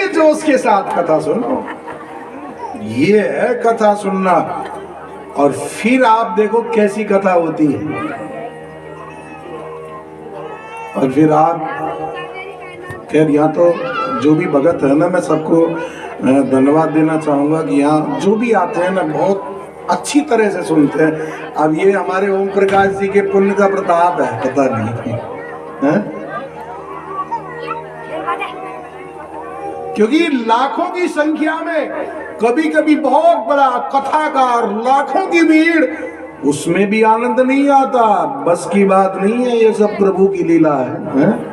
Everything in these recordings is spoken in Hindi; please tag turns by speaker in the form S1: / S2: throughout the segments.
S1: पूरे जोश के साथ कथा सुनो। ये है कथा सुनना। और फिर आप देखो कैसी कथा होती है। और फिर आप, खैर यहाँ तो जो भी भगत है ना, मैं सबको धन्यवाद देना चाहूंगा कि यहाँ जो भी आते हैं ना बहुत अच्छी तरह से सुनते हैं। अब ये हमारे ओम प्रकाश जी के पुण्य का प्रताप है, पता नहीं है? क्योंकि लाखों की संख्या में कभी कभी बहुत बड़ा कथाकार, लाखों की भीड़, उसमें भी आनंद नहीं आता। बस की बात नहीं है, ये सब प्रभु की लीला है?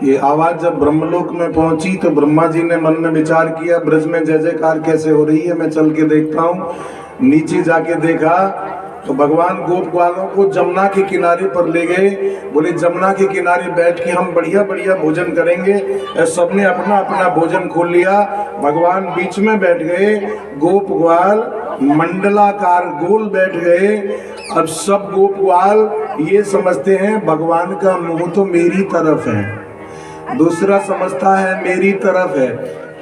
S1: ये आवाज जब ब्रह्मलोक में पहुंची तो ब्रह्मा जी ने मन में विचार किया, ब्रज में जय जयकार कैसे हो रही है, मैं चल के देखता हूँ। नीचे जाके देखा तो भगवान गोप ग्वालों को जमुना के किनारे पर ले गए। बोले जमुना के किनारे बैठ के हम बढ़िया बढ़िया भोजन करेंगे। सबने अपना अपना भोजन खोल लिया। भगवान बीच में बैठ गए, गोप ग्वाल मंडलाकार गोल बैठ गए। अब सब गोप ग्वाल ये समझते हैं भगवान का मुंह तो मेरी तरफ है, दूसरा समझता है मेरी तरफ है,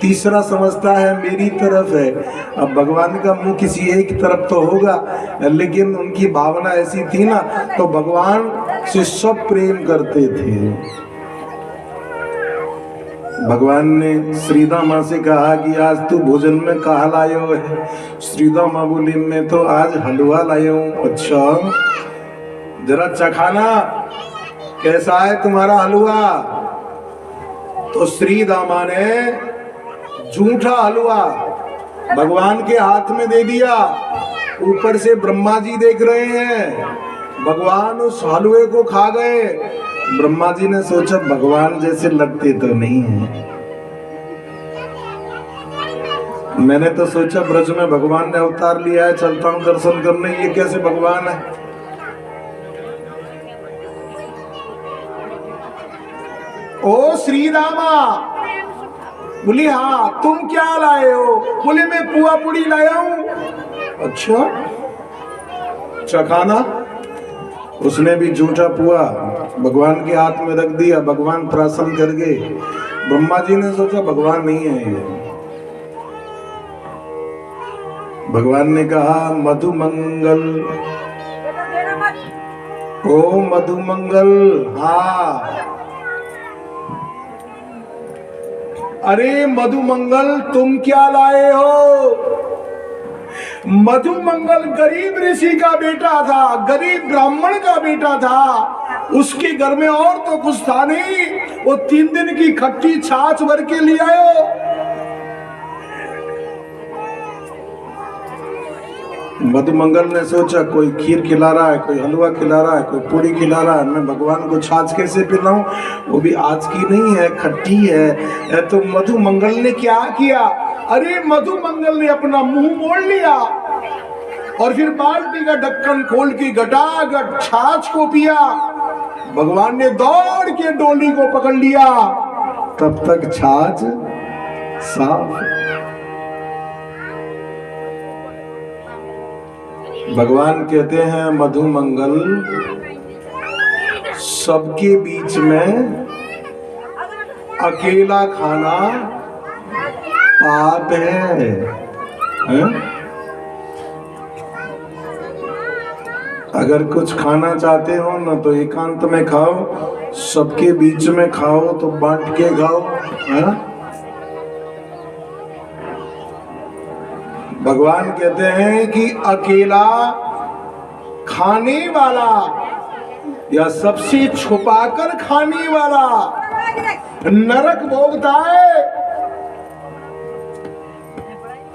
S1: तीसरा समझता है मेरी तरफ है। अब भगवान का मुंह किसी एक तरफ तो होगा, लेकिन उनकी भावना ऐसी थी ना, तो भगवान से सब प्रेम करते थे। भगवान ने श्रीदा माँ से कहा कि आज तू भोजन में कहा लायो है? श्रीदा माँ बोली मैं तो आज हलवा लाया हूँ। अच्छा जरा चखाना, कैसा है तुम्हारा हलवा? तो श्री दामा ने झूठा हलवा भगवान के हाथ में दे दिया। ऊपर से ब्रह्मा जी देख रहे हैं, भगवान उस हलवे को खा गए। ब्रह्मा जी ने सोचा भगवान जैसे लगते तो नहीं है। मैंने तो सोचा ब्रज में भगवान ने अवतार लिया है, चलता हूं दर्शन करने, ये कैसे भगवान है? ओ श्री रामा, बोली हाँ तुम क्या लाए हो? बोले मैं पुआ पुड़ी लाया हूं। अच्छा चखाना। उसने भी झूठा पुआ भगवान के हाथ में रख दिया। भगवान प्रसन्न कर गए। ब्रह्मा जी ने सोचा भगवान नहीं है ये। भगवान ने कहा मधुमंगल, ओ मधुमंगल। हाँ अरे मधुमंगल तुम क्या लाए हो? मधुमंगल गरीब ऋषि का बेटा था, गरीब ब्राह्मण का बेटा था। उसके घर में और तो कुछ था नहीं, वो 3 दिन की खट्टी छाछ भर के ले आयो। मधुमंगल ने सोचा कोई खीर खिला रहा है, कोई हलवा खिला रहा है, कोई पूरी खिला रहा है, मैं भगवान को छाछ कैसे पिलाऊं? वो भी आज की नहीं है, खट्टी है। तो मधुमंगल ने क्या किया? अरे मधुमंगल ने अपना मुंह मोड़ लिया और फिर बाल्टी का ढक्कन खोल के गटागट छाछ को पिया। भगवान ने दौड़ के डोली को पकड़ लिया, तब तक छाछ साफ। भगवान कहते हैं मधुमंगल सबके बीच में अकेला खाना पाप है? अगर कुछ खाना चाहते हो ना तो एकांत में खाओ, सबके बीच में खाओ तो बांट के खाओ। भगवान कहते हैं कि अकेला खाने वाला या सबसे छुपाकर खाने वाला नरक भोगता है।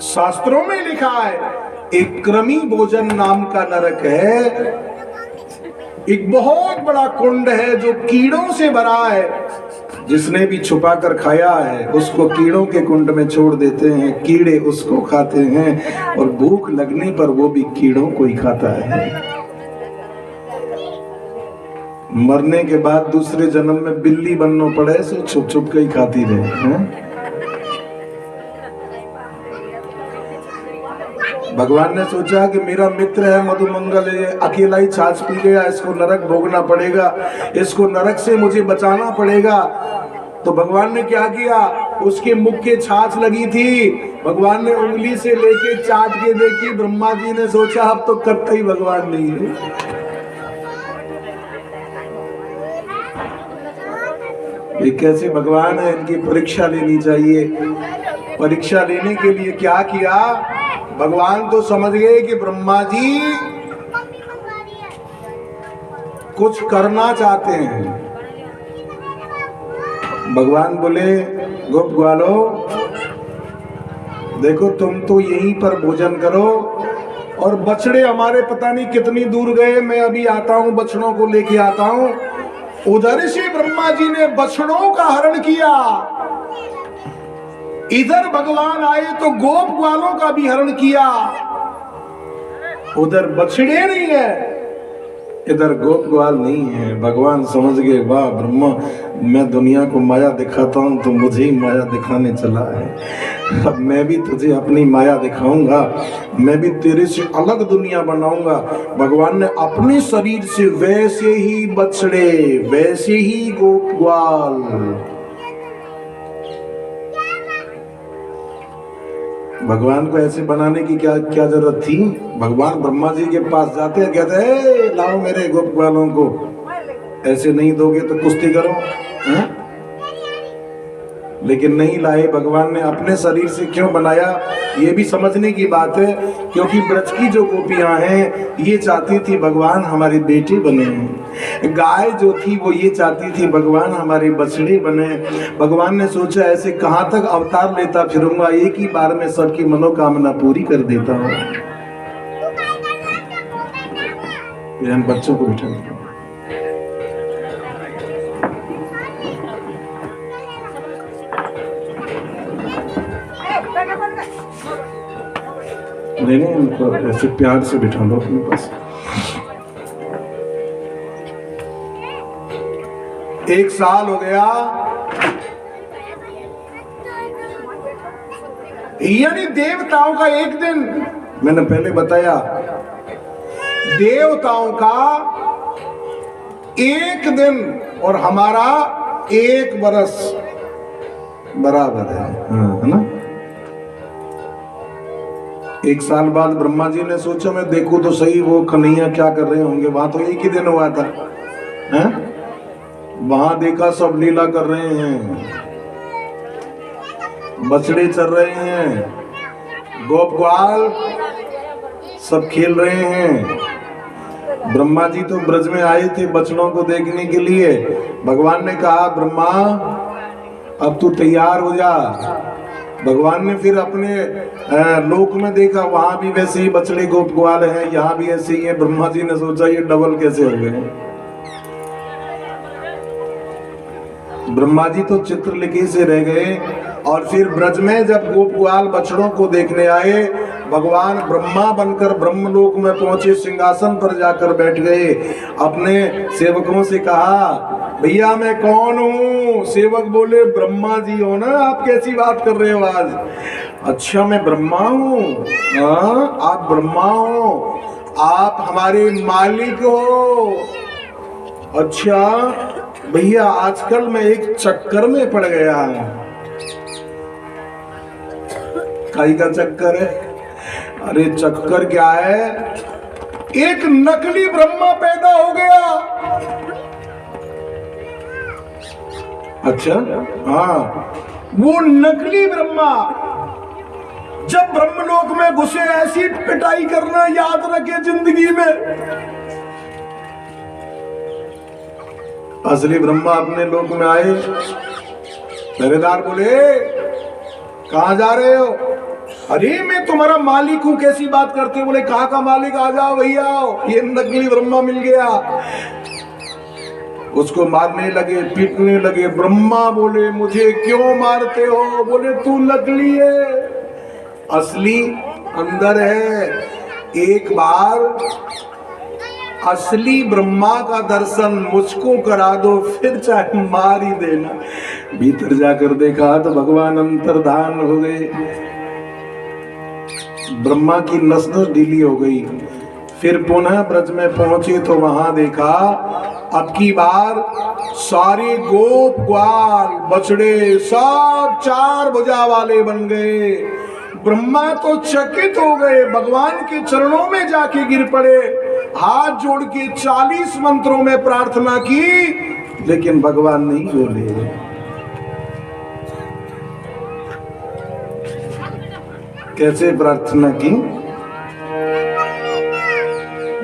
S1: शास्त्रों में लिखा है एक क्रमी भोजन नाम का नरक है, एक बहुत बड़ा कुंड है जो कीड़ों से भरा है। जिसने भी छुपा कर खाया है उसको कीड़ों के कुंड में छोड़ देते हैं, कीड़े उसको खाते हैं और भूख लगने पर वो भी कीड़ों को ही खाता है। मरने के बाद दूसरे जन्म में बिल्ली बनना पड़े सो छुप छुप के ही खाती रहे। भगवान ने सोचा कि मेरा मित्र है मधुमंगल, ये अकेला ही छाछ पी गया, इसको नरक भोगना पड़ेगा, इसको नरक से मुझे बचाना पड़ेगा। तो भगवान ने क्या किया, उसके मुख के छाछ लगी थी, भगवान ने उंगली से लेके चाट के देखी। ब्रह्मा जी ने सोचा अब तो कतई भगवान नहीं है। ये कैसे भगवान है, इनकी परीक्षा लेनी चाहिए। परीक्षा लेने के लिए क्या किया, भगवान तो समझ गए कि ब्रह्मा जी कुछ करना चाहते हैं। भगवान बोले गोप ग्वालो, देखो तुम तो यहीं पर भोजन करो, और बछड़े हमारे पता नहीं कितनी दूर गए, मैं अभी आता हूं, बछड़ों को लेके आता हूं। उधर से ब्रह्मा जी ने बछड़ों का हरण किया, इधर भगवान आए तो गोप ग्वालों का भी हरण किया। उधर बछड़े नहीं है, इधर गोप ग्वाल नहीं है। भगवान समझ गए, वाह ब्रह्मा, मैं दुनिया को माया दिखाता हूं तो मुझे ही माया दिखाने चला है। अब मैं भी तुझे अपनी माया दिखाऊंगा, मैं भी तेरे से अलग दुनिया बनाऊंगा। भगवान ने अपने शरीर से वैसे ही बछड़े, वैसे ही गोप ग्वाल, भगवान को ऐसे बनाने की क्या क्या जरूरत थी। भगवान ब्रह्मा जी के पास जाते हैं, कहते हैं लाओ मेरे गोप ग्वालों को, ऐसे नहीं दोगे तो कुश्ती करो, है? लेकिन नहीं लाए। भगवान ने अपने शरीर से क्यों बनाया, ये भी समझने की बात है, क्योंकि ब्रज की जो गोपियां हैं ये चाहती थी भगवान हमारी बेटी बने, गाय जो थी वो ये चाहती थी भगवान हमारे बछड़े बने। भगवान ने सोचा ऐसे कहाँ तक अवतार लेता फिरूंगा, एक ही बार में सबकी मनोकामना पूरी कर देता हूँ। बच्चों को बिठा नहीं, उनको ऐसे प्यार से बिठा लो अपने पास। एक साल हो गया, यानी देवताओं का एक दिन, मैंने पहले बताया देवताओं का एक दिन और हमारा एक बरस बराबर है ना। एक साल बाद ब्रह्मा जी ने सोचा मैं देखूं तो सही वो कन्हैया क्या कर रहे होंगे, वहां तो एक ही दिन हुआ था, हैं? वहां देखा सब लीला कर रहे हैं, बछड़े चल रहे हैं, गोप ग्वाल सब खेल रहे हैं। ब्रह्मा जी तो ब्रज में आए थे बछड़ों को देखने के लिए। भगवान ने कहा ब्रह्मा अब तू तैयार हो जा। भगवान ने फिर अपने लोक में देखा, वहां भी वैसे ही बछड़े गोप ग्वाल हैं, यहाँ भी ऐसे ही है। ब्रह्मा जी ने सोचा ये डबल कैसे हो गए। ब्रह्मा जी तो चित्रलिखी से रह गए। और फिर ब्रज में जब गोप ग्वाल बछड़ों को देखने आए, भगवान ब्रह्मा बनकर ब्रह्मलोक में पहुंचे, सिंहासन पर जाकर बैठ गए। अपने सेवकों से कहा भैया मैं कौन हूँ। सेवक बोले ब्रह्मा जी हो ना, आप कैसी बात कर रहे हो आज। अच्छा मैं ब्रह्मा हूँ। हाँ आप ब्रह्मा हो, आप हमारे मालिक हो। अच्छा भैया आजकल मैं एक चक्कर में पड़ गया हूँ। काई का चक्कर है? अरे चक्कर क्या है, एक नकली ब्रह्मा पैदा हो गया। अच्छा हाँ, वो नकली ब्रह्मा जब ब्रह्मलोक में घुसे ऐसी पिटाई करना याद रखे जिंदगी में। असली ब्रह्मा अपने लोक में आए, पहरेदार बोले कहां जा रहे हो। अरे मैं तुम्हारा मालिक हूं, कैसी बात करते हो। बोले कहां का मालिक, आ जाओ भैया, ये नकली ब्रह्मा मिल गया। उसको मारने लगे, पीटने लगे। ब्रह्मा बोले मुझे क्यों मारते हो। बोले तू नकली है, असली अंदर है। एक बार असली ब्रह्मा का दर्शन मुझको करा दो, फिर चाहे मार ही देना। भीतर जाकर देखा तो भगवान अंतर्धान हो गए। ब्रह्मा की नस नस ढीली हो गई। फिर पुनः ब्रज में पहुंचे तो वहां देखा अब की बार सारे गोप ग्वाल बछड़े सब 4 भुजा वाले बन गए। ब्रह्मा तो चकित हो गए, भगवान के चरणों में जाके गिर पड़े, हाथ जोड़ के 40 मंत्रों में प्रार्थना की, लेकिन भगवान नहीं बोले। कैसे प्रार्थना की?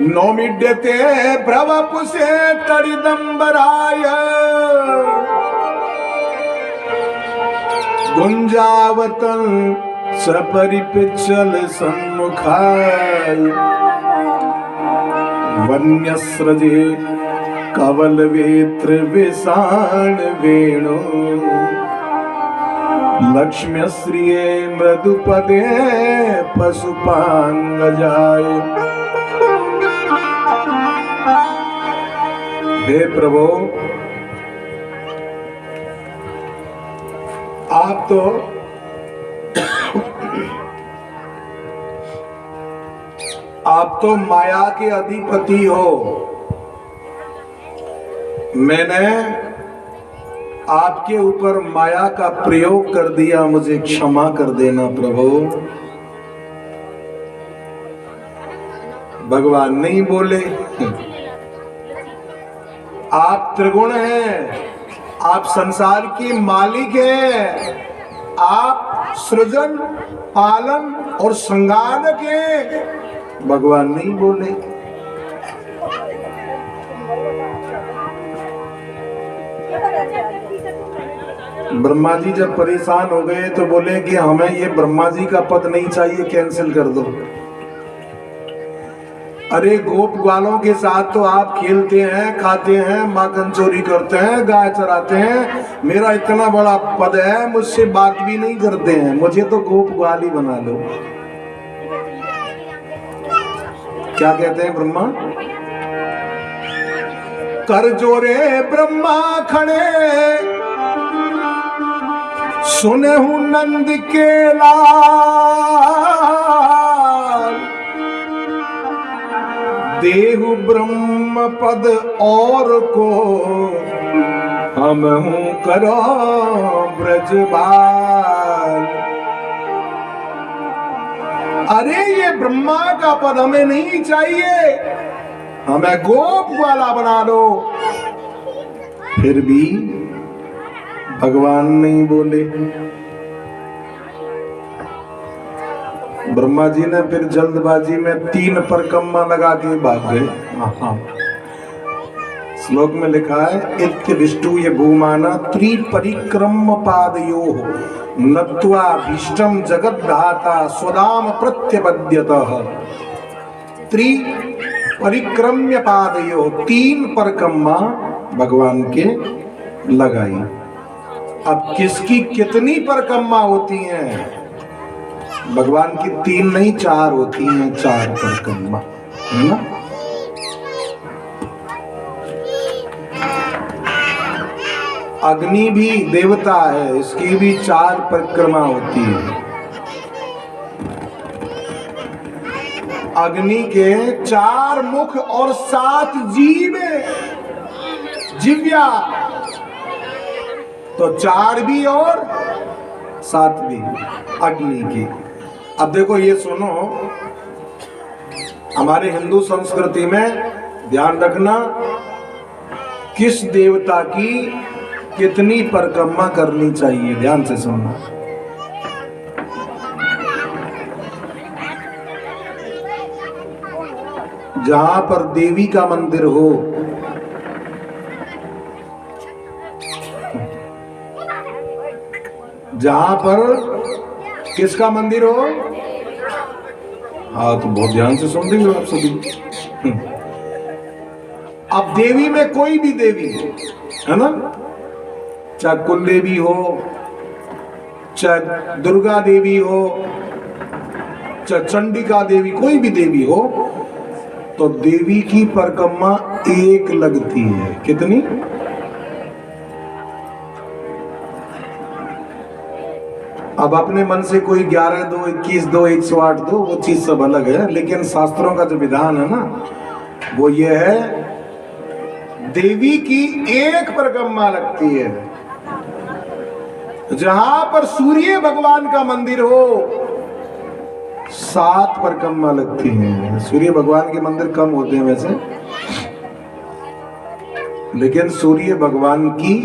S1: नौमिड्यते प्रवपुषे तड़िदंबराय गुंजावतन सपरिपिच्छल सन्मुखाय वन्यस्रजे कवलवेत्र विषाण वेणु लक्ष्म्यश्रिये मृदुपदे पशुपांगजाय। हे प्रभु, आप तो माया के अधिपति हो। मैंने आपके ऊपर माया का प्रयोग कर दिया, मुझे क्षमा कर देना प्रभु। भगवान नहीं बोले। आप त्रिगुण हैं, आप संसार के मालिक हैं, आप सृजन पालन और संगारक हैं। भगवान नहीं बोले। ब्रह्मा जी जब परेशान हो गए तो बोले कि हमें ये ब्रह्मा जी का पद नहीं चाहिए, कैंसिल कर दो। अरे गोप ग्वालों के साथ तो आप खेलते हैं, खाते हैं, माखन चोरी करते हैं, गाय चराते हैं, मेरा इतना बड़ा पद है, मुझसे बात भी नहीं करते हैं, मुझे तो गोप ग्वाल ही बना लो। क्या कहते हैं ब्रह्मा? कर जोरे ब्रह्मा खड़े सुने हूं नंद के लाल, देहु ब्रह्म पद और को हम हूं करो ब्रजबाल। अरे ये ब्रह्मा का पद हमें नहीं चाहिए, हमें गोप वाला बना दो। फिर भी भगवान नहीं बोले। ब्रह्मा जी ने फिर जल्दबाजी में 3 परकम्मा लगा के भाग गए। श्लोक में लिखा है इत्य विष्णु ये भूमाना त्रिपरिक्रम पादयोः नत्वा भीष्टम जगद्धाता स्वदाम प्रत्यपद्यतः। त्रिपरिक्रम्य पादयोः 3 परकम्मा भगवान के लगाई। अब किसकी कितनी परकम्मा होती हैं? भगवान की 3 नहीं 4 होती हैं, 4 परकम्मा, है ना? अग्नि भी देवता है, इसकी भी 4 परिक्रमा होती है। अग्नि के 4 मुख और 7 जीभ, जिव्या, तो 4 भी और 7 भी अग्नि की। अब देखो ये सुनो, हमारे हिंदू संस्कृति में ध्यान रखना किस देवता की कितनी परिक्रमा करनी चाहिए, ध्यान से सुनना। जहां पर देवी का मंदिर हो, जहां पर किसका मंदिर हो, हाँ तो बहुत ध्यान से सुन रही हो आप सभी। अब देवी में कोई भी देवी है ना, चाहे कुल देवी हो, चाहे दुर्गा देवी हो, चाहे चंडिका देवी, कोई भी देवी हो, तो देवी की परिक्रमा 1 लगती है। कितनी? अब अपने मन से कोई 11 दो, 21 दो, 108 दो, वो चीज सब अलग है, लेकिन शास्त्रों का जो विधान है ना वो ये है, देवी की एक परिक्रमा लगती है। जहां पर सूर्य भगवान का मंदिर हो 7 परिक्रमा लगती हैं। सूर्य भगवान के मंदिर कम होते हैं वैसे, लेकिन सूर्य भगवान की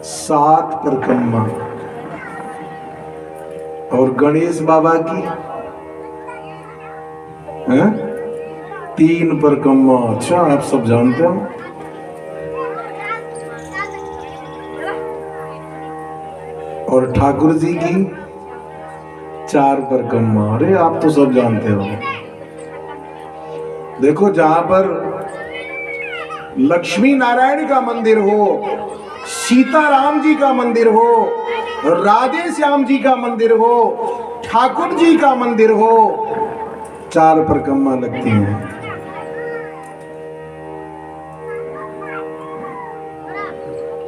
S1: 7 परिक्रमा। और गणेश बाबा की 3 परिक्रमा। अच्छा, आप सब जानते हो। और ठाकुर जी की 4 परिक्रमा। अरे आप तो सब जानते हो। देखो, जहां पर लक्ष्मी नारायण का मंदिर हो, सीताराम जी का मंदिर हो, राधे श्याम जी का मंदिर हो, ठाकुर जी का मंदिर हो, 4 परिक्रमा लगती हैं।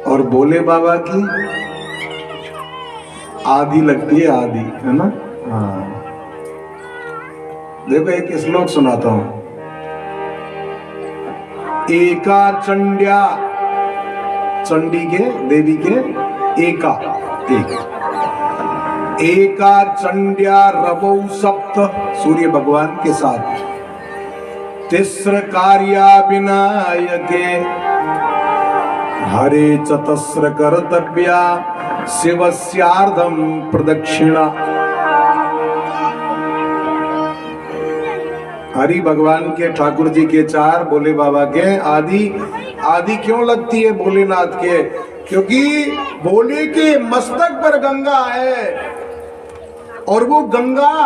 S1: और भोले बाबा की आधी लगती है, आधी, है ना। हाँ, देखो एक श्लोक सुनाता हूं। एका चंड्या, चंडी के, देवी के एका, एका चंड्या रवौ सप्त, सूर्य भगवान के साथ, तिस्र कार्या विनायके हरे चतस्र कर्तव्या शिवस्यार्धम प्रदक्षिणा। हरि भगवान के, ठाकुर जी के 4, भोले बाबा के आदि। आदि क्यों लगती है भोलेनाथ के? क्योंकि भोले के मस्तक पर गंगा है, और वो गंगा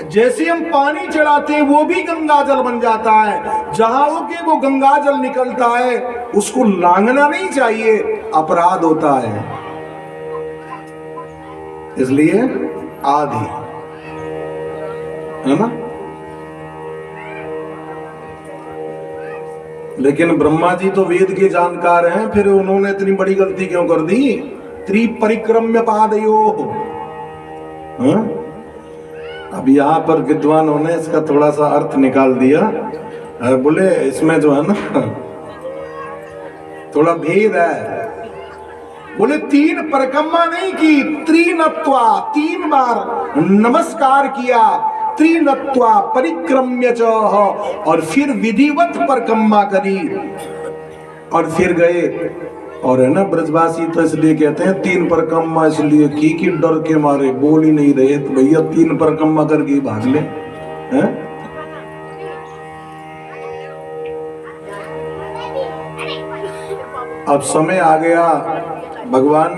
S1: जैसे हम पानी चढ़ाते हैं वो भी गंगा जल बन जाता है। जहां होके वो गंगा जल निकलता है उसको लांघना नहीं चाहिए, अपराध होता है। इसलिए आदि, है ना। लेकिन ब्रह्मा जी तो वेद के जानकार हैं, फिर उन्होंने इतनी बड़ी गलती क्यों कर दी? त्रिपरिक्रम्य पादयो। अब यहाँ पर विद्वानों ने इसका थोड़ा सा अर्थ निकाल दिया। बोले इसमें जो है ना थोड़ा भेद है। बोले 3 परिक्रमा नहीं की, त्रिनत्वा, 3 बार नमस्कार किया, त्रिनत्वा परिक्रम्य च, और फिर विधिवत परिक्रमा करी और फिर गए। और है ना, ब्रजवासी तो इसलिए कहते हैं 3 परिक्रमा इसलिए की कि डर के मारे बोल ही नहीं रहे, तो भैया 3 परिक्रमा करके भाग ले, हैं? अब समय आ गया, भगवान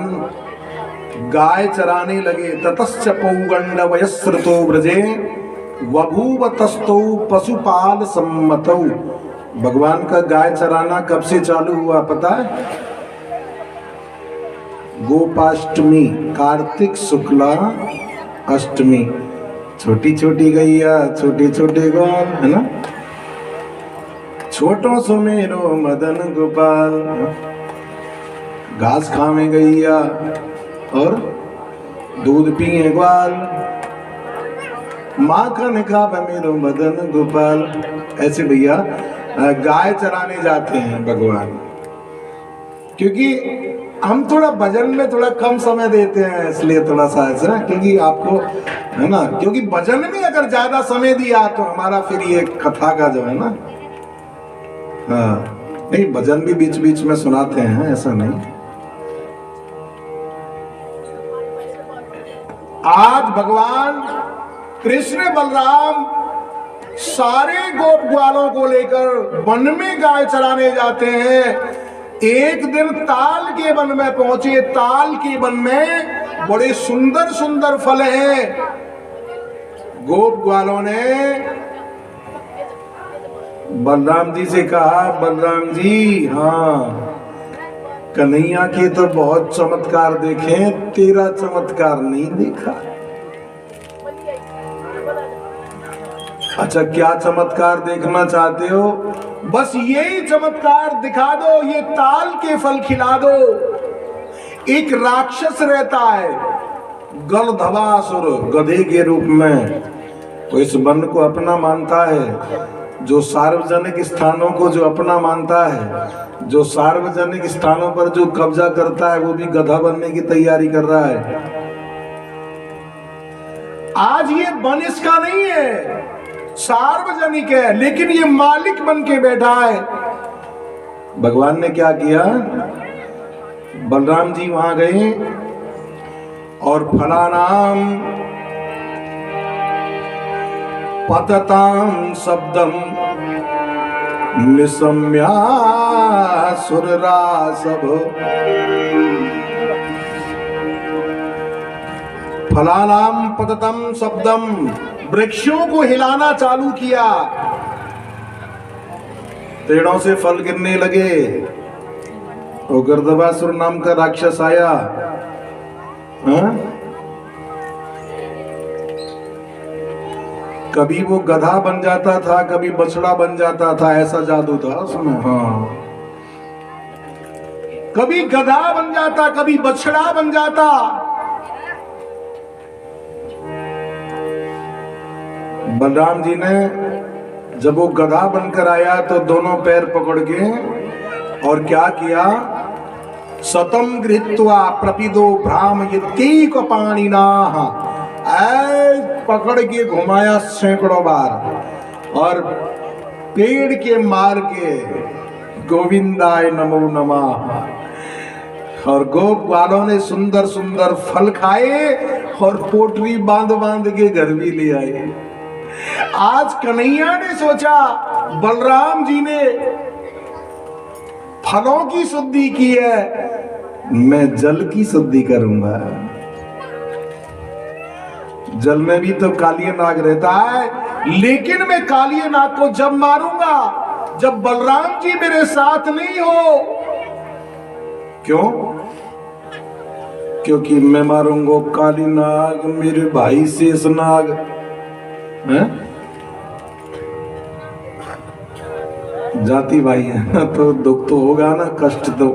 S1: गाय चराने लगे। ततश्च पौगंड वयस्रतो ब्रजे वभूव तस्थौ पशुपाल सम्मतौ। भगवान का गाय चराना कब से चालू हुआ पता है? गोपाष्टमी, कार्तिक शुक्ला अष्टमी। छोटी छोटी गैया, छोटे छोटे ग्वाल, है ना। छोटो सुमेरो मदन गोपाल, घास खावे गैया और दूध पिए ग्वाल, माखन खावे मेरो मदन गोपाल। ऐसे भैया गाय चराने जाते हैं भगवान। क्योंकि हम थोड़ा भजन में थोड़ा कम समय देते हैं, इसलिए थोड़ा सा ऐसा, क्योंकि आपको है ना, क्योंकि भजन में अगर ज्यादा समय दिया तो हमारा फिर ये कथा का जो है ना, हाँ नहीं, भजन भी बीच बीच में सुनाते हैं, ऐसा नहीं। आज भगवान कृष्ण बलराम सारे गोप ग्वालों को लेकर वन में गाय चराने जाते हैं। एक दिन ताल के वन में पहुंचे। ताल के वन में बड़े सुंदर सुंदर फल हैं। गोप ग्वालों ने बलराम जी से कहा, बलराम जी, हाँ कन्हैया के तो बहुत चमत्कार देखे, तेरा चमत्कार नहीं देखा। अच्छा, क्या चमत्कार देखना चाहते हो? बस यही चमत्कार दिखा दो, ये ताल के फल खिला दो। एक राक्षस रहता है, गलधवासुर, गधे के रूप में वो इस वन को अपना मानता है। जो सार्वजनिक स्थानों को जो अपना मानता है, जो सार्वजनिक स्थानों पर जो कब्जा करता है, वो भी गधा बनने की तैयारी कर रहा है। आज ये वन इसका नहीं है, सार्वजनिक है, लेकिन ये मालिक बन के बैठा है। भगवान ने क्या किया, बलराम जी वहां गए और फलानाम पतताम शब्दम निशम्या सुररासभ, फलानाम पततम शब्दम, वृक्षों को हिलाना चालू किया, पेड़ों से फल गिरने लगे। वो गर्दभासुर नाम का राक्षस आया। कभी वो गधा बन जाता था, कभी बछड़ा बन जाता था, ऐसा जादू था उसमें। हाँ, कभी गधा बन जाता, कभी बछड़ा बन जाता। बलराम जी ने जब वो गधा बनकर आया तो दोनों पैर पकड़ के और क्या किया, सतम गृहीत्वा प्रपिदो भ्रामयत्येक पाणिना, पकड़ के घुमाया सैकड़ों बार और पेड़ के मार के गोविंदाय नमो नमः। और गोप वालों ने सुंदर सुंदर फल खाए और पोटरी बांध बांध के घर भी ले आए। आज कन्हैया ने सोचा, बलराम जी ने फलों की शुद्धि की है, मैं जल की शुद्धि करूंगा। जल में भी तो कालिया नाग रहता है, लेकिन मैं कालिया नाग को जब मारूंगा जब बलराम जी मेरे साथ नहीं हो। क्यों? क्योंकि मैं मारूंगा काली नाग, मेरे भाई शेष नाग है? जाति भाई है तो दुख तो होगा ना, कष्ट तो।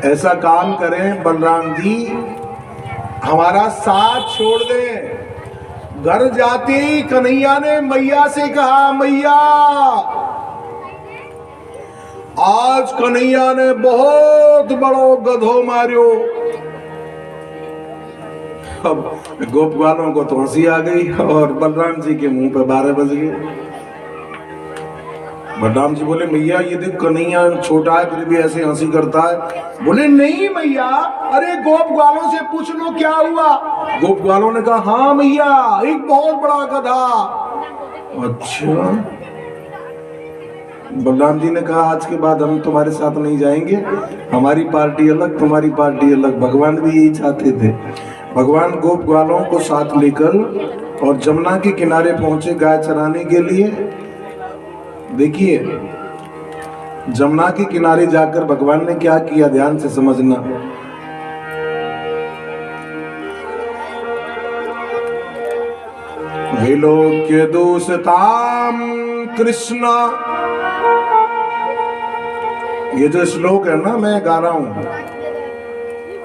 S1: ऐसा काम करें बलराम जी, हमारा साथ छोड़ दें। घर जाते ही कन्हैया ने मैया से कहा, मैया आज कन्हैया ने बहुत बड़ो गधो मारियो। अब गोप वालों को तो हंसी आ गई और बलराम जी के मुंह पे 12 बज गए। बलराम जी बोले, मैया ये देख कन्हैया छोटा है फिर भी ऐसे हंसी करता है। बोले, नहीं मैया, अरे गोप वालों से पूछ लो क्या हुआ। गोप वालों ने कहा, हाँ मैया, एक बहुत बड़ा गधा। अच्छा। बलराम जी ने कहा, आज के बाद हम तुम्हारे साथ नहीं जाएंगे, हमारी पार्टी अलग, तुम्हारी पार्टी अलग। भगवान भी यही चाहते थे। भगवान गोप ग्वालों को साथ लेकर और जमुना के किनारे पहुंचे गाय चराने के लिए। देखिए, जमुना के किनारे जाकर भगवान ने क्या किया, ध्यान से समझना। विलोक्य दूषताम कृष्णा, ये जो श्लोक है ना मैं गा रहा हूं,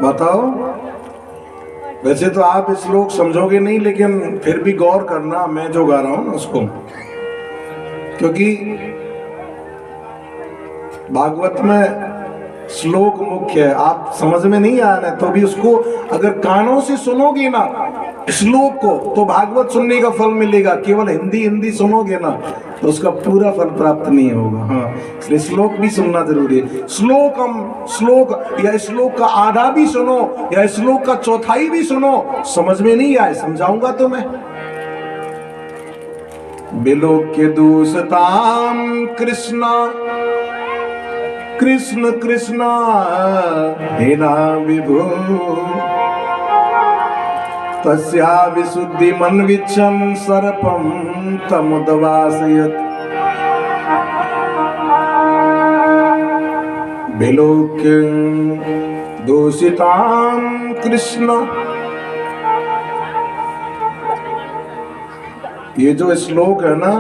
S1: बताओ। वैसे तो आप इस श्लोक समझोगे नहीं, लेकिन फिर भी गौर करना मैं जो गा रहा हूं ना उसको, क्योंकि भागवत में श्लोक मुख्य है। आप समझ में नहीं आ रहा है तो भी उसको अगर कानों से सुनोगे ना श्लोक को, तो भागवत सुनने का फल मिलेगा। केवल हिंदी सुनोगे ना तो उसका पूरा फल प्राप्त नहीं होगा। हाँ, इसलिए श्लोक भी सुनना जरूरी है। श्लोक या श्लोक का आधा भी सुनो या श्लोक का चौथाई भी सुनो, समझ में नहीं आए समझाऊंगा तो मैं। विलोक्य दूषताम कृष्णा, कृष्ण कृष्णा हेना विभो, तस्या विशुद्धि मन्विच्छन् सर्पं तमुदवासयत्। विलोक्य दूषितां कृष्ण, ये जो श्लोक है ना,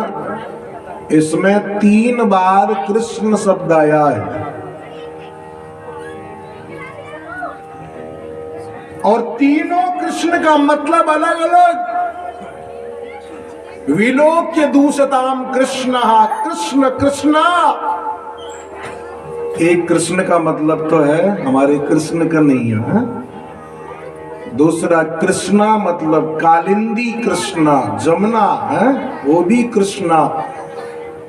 S1: इसमें 3 बार कृष्ण शब्द आया है। और तीनों कृष्ण का मतलब अलग अलग। विलोक्य दूषताम कृष्ण, कृष्ण कृष्णा, एक कृष्ण का मतलब तो है हमारे कृष्ण का नहीं है। दूसरा कृष्णा मतलब कालिंदी कृष्णा, जमुना है वो भी कृष्णा।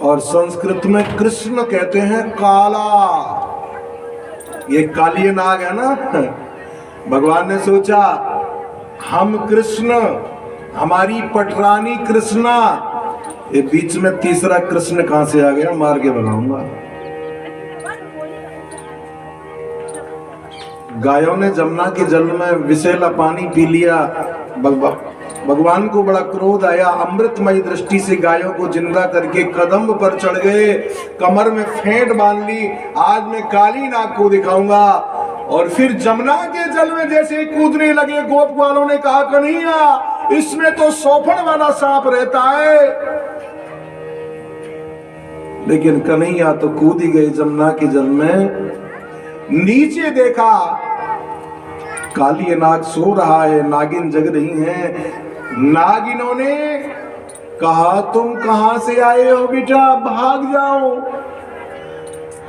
S1: और संस्कृत में कृष्ण कहते हैं काला, ये कालिय नाग है ना। भगवान ने सोचा हम कृष्ण, हमारी पटरानी कृष्णा, ये बीच में तीसरा कृष्ण कहां से आ गया, मार के भगाऊंगा। गायों ने जमुना के जल में विषैला पानी पी लिया। भगवान को बड़ा क्रोध आया, अमृतमयी दृष्टि से गायों को जिंदा करके कदम पर चढ़ गए, कमर में फेंट बांध ली, आज मैं काली नाग को दिखाऊंगा। और फिर जमुना के जल में जैसे कूदने लगे, गोप वालों ने कहा कन्हैया इसमें तो सोफड़ वाला सांप रहता है। लेकिन कन्हैया तो कूद ही गए जमुना के जल में। नीचे देखा काली नाग सो रहा है, नागिन जग रही हैं। नागिनों ने कहा तुम कहां से आए हो बेटा, भाग जाओ,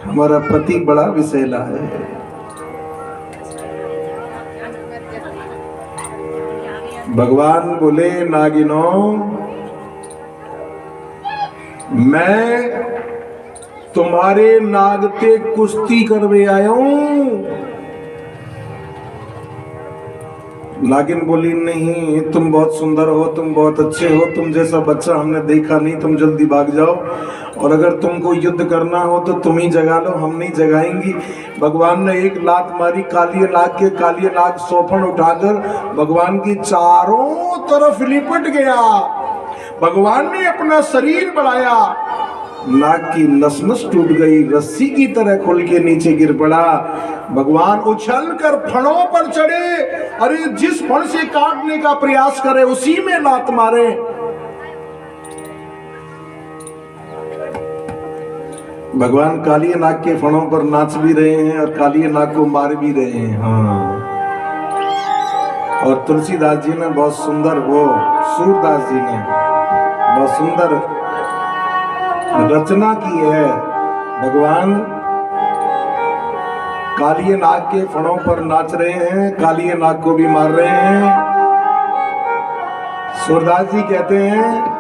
S1: हमारा पति बड़ा विषैला है। भगवान बोले नागिनों, मैं तुम्हारे नागते कुश्ती करवे आया हूं। नागिन बोली नहीं, तुम बहुत सुंदर हो, तुम बहुत अच्छे हो, तुम जैसा बच्चा हमने देखा नहीं, तुम जल्दी भाग जाओ, और अगर तुमको युद्ध करना हो तो तुम ही जगा लो, हम नहीं जगाएंगी। भगवान ने एक लात मारी काली नाग के, काली नाग सोफन उठाकर भगवान की चारों तरफ लिपट गया। भगवान ने अपना शरीर बढ़ाया, नाग की नस नस टूट गई, रस्सी की तरह खुल के नीचे गिर पड़ा। भगवान उछल कर फणों पर चढ़े, अरे जिस फण से काटने का प्रयास करे उसी में लात मारे। भगवान काली नाग के फणों पर नाच भी रहे हैं और काली नाग को मार भी रहे हैं। हाँ, और तुलसीदास जी ने बहुत सुंदर, वो सूरदास जी ने बहुत सुंदर रचना की है। भगवान काली नाग के फणों पर नाच रहे हैं, काली नाग को भी मार रहे हैं। सूरदास जी कहते हैं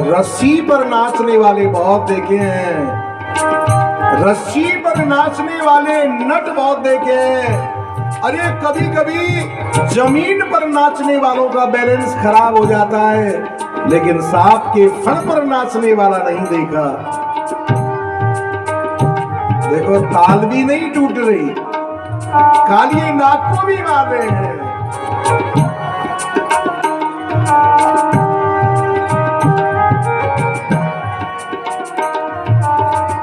S1: रस्सी पर नाचने वाले बहुत देखे हैं, रस्सी पर नाचने वाले नट बहुत देखे हैं। अरे कभी कभी जमीन पर नाचने वालों का बैलेंस खराब हो जाता है, लेकिन सांप के फण पर नाचने वाला नहीं देखा। देखो ताल भी नहीं टूट रही, काली नाग को भी मार रहे हैं।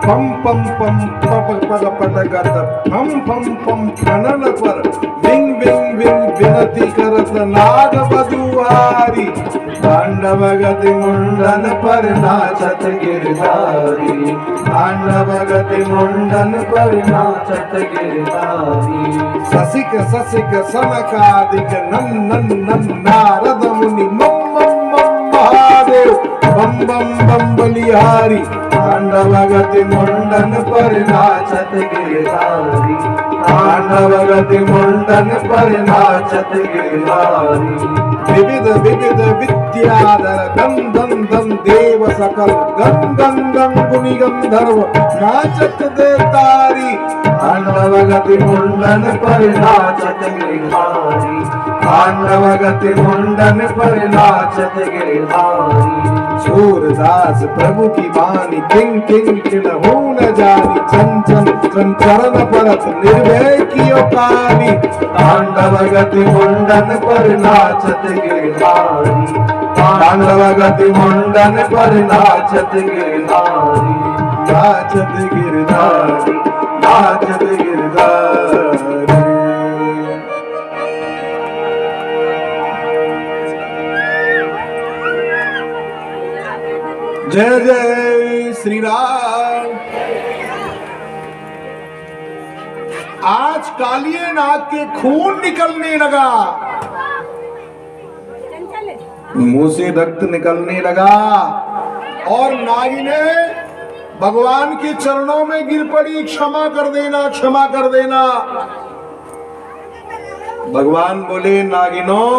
S1: पम पम पम पप पद पद गत पम पम पम फनन पर विंग विंग विंग विनती करत नाग बधुआरी, तांडव गति मुंडन पर नाचत गिरधारी, तांडव गति मुंडन पर नाचत गिरधारी। ससिक ससिक सनकादिक नंदन नंदन नारद मुनि मम मम मम महादेव बम बम बम बलिहारी, तांडव गति मुंडन पर नाचत गिरधारी, तांडव गति मुंडन पर नाचत गिरधारी। विविध विविध विद्याधर गम गम गम देव सकल गम गम गम गुनि गंधर्व नाचत देवतारी, तांडव गति मुंडन पर नाचत गिरधारी, तांडव गति मुंडन पर नाचत गिरधारी। सूरदास प्रभु की बानी किंग किंग किन हो न जानी, चंचल चरण परत निर्भय कियो कानी, तांडव गति मुंडन पर नाचत गिरधारी, तांडव गति मुंडन पर नाचत गिरधारी, नाचत गिरधारी, नाचत गिरधारी। जय जय श्री राम। आज कालिए नाग के खून निकलने लगा, मुंह से रक्त निकलने लगा और नागिने भगवान के चरणों में गिर पड़ी, क्षमा कर देना, क्षमा कर देना। भगवान बोले, नागिनों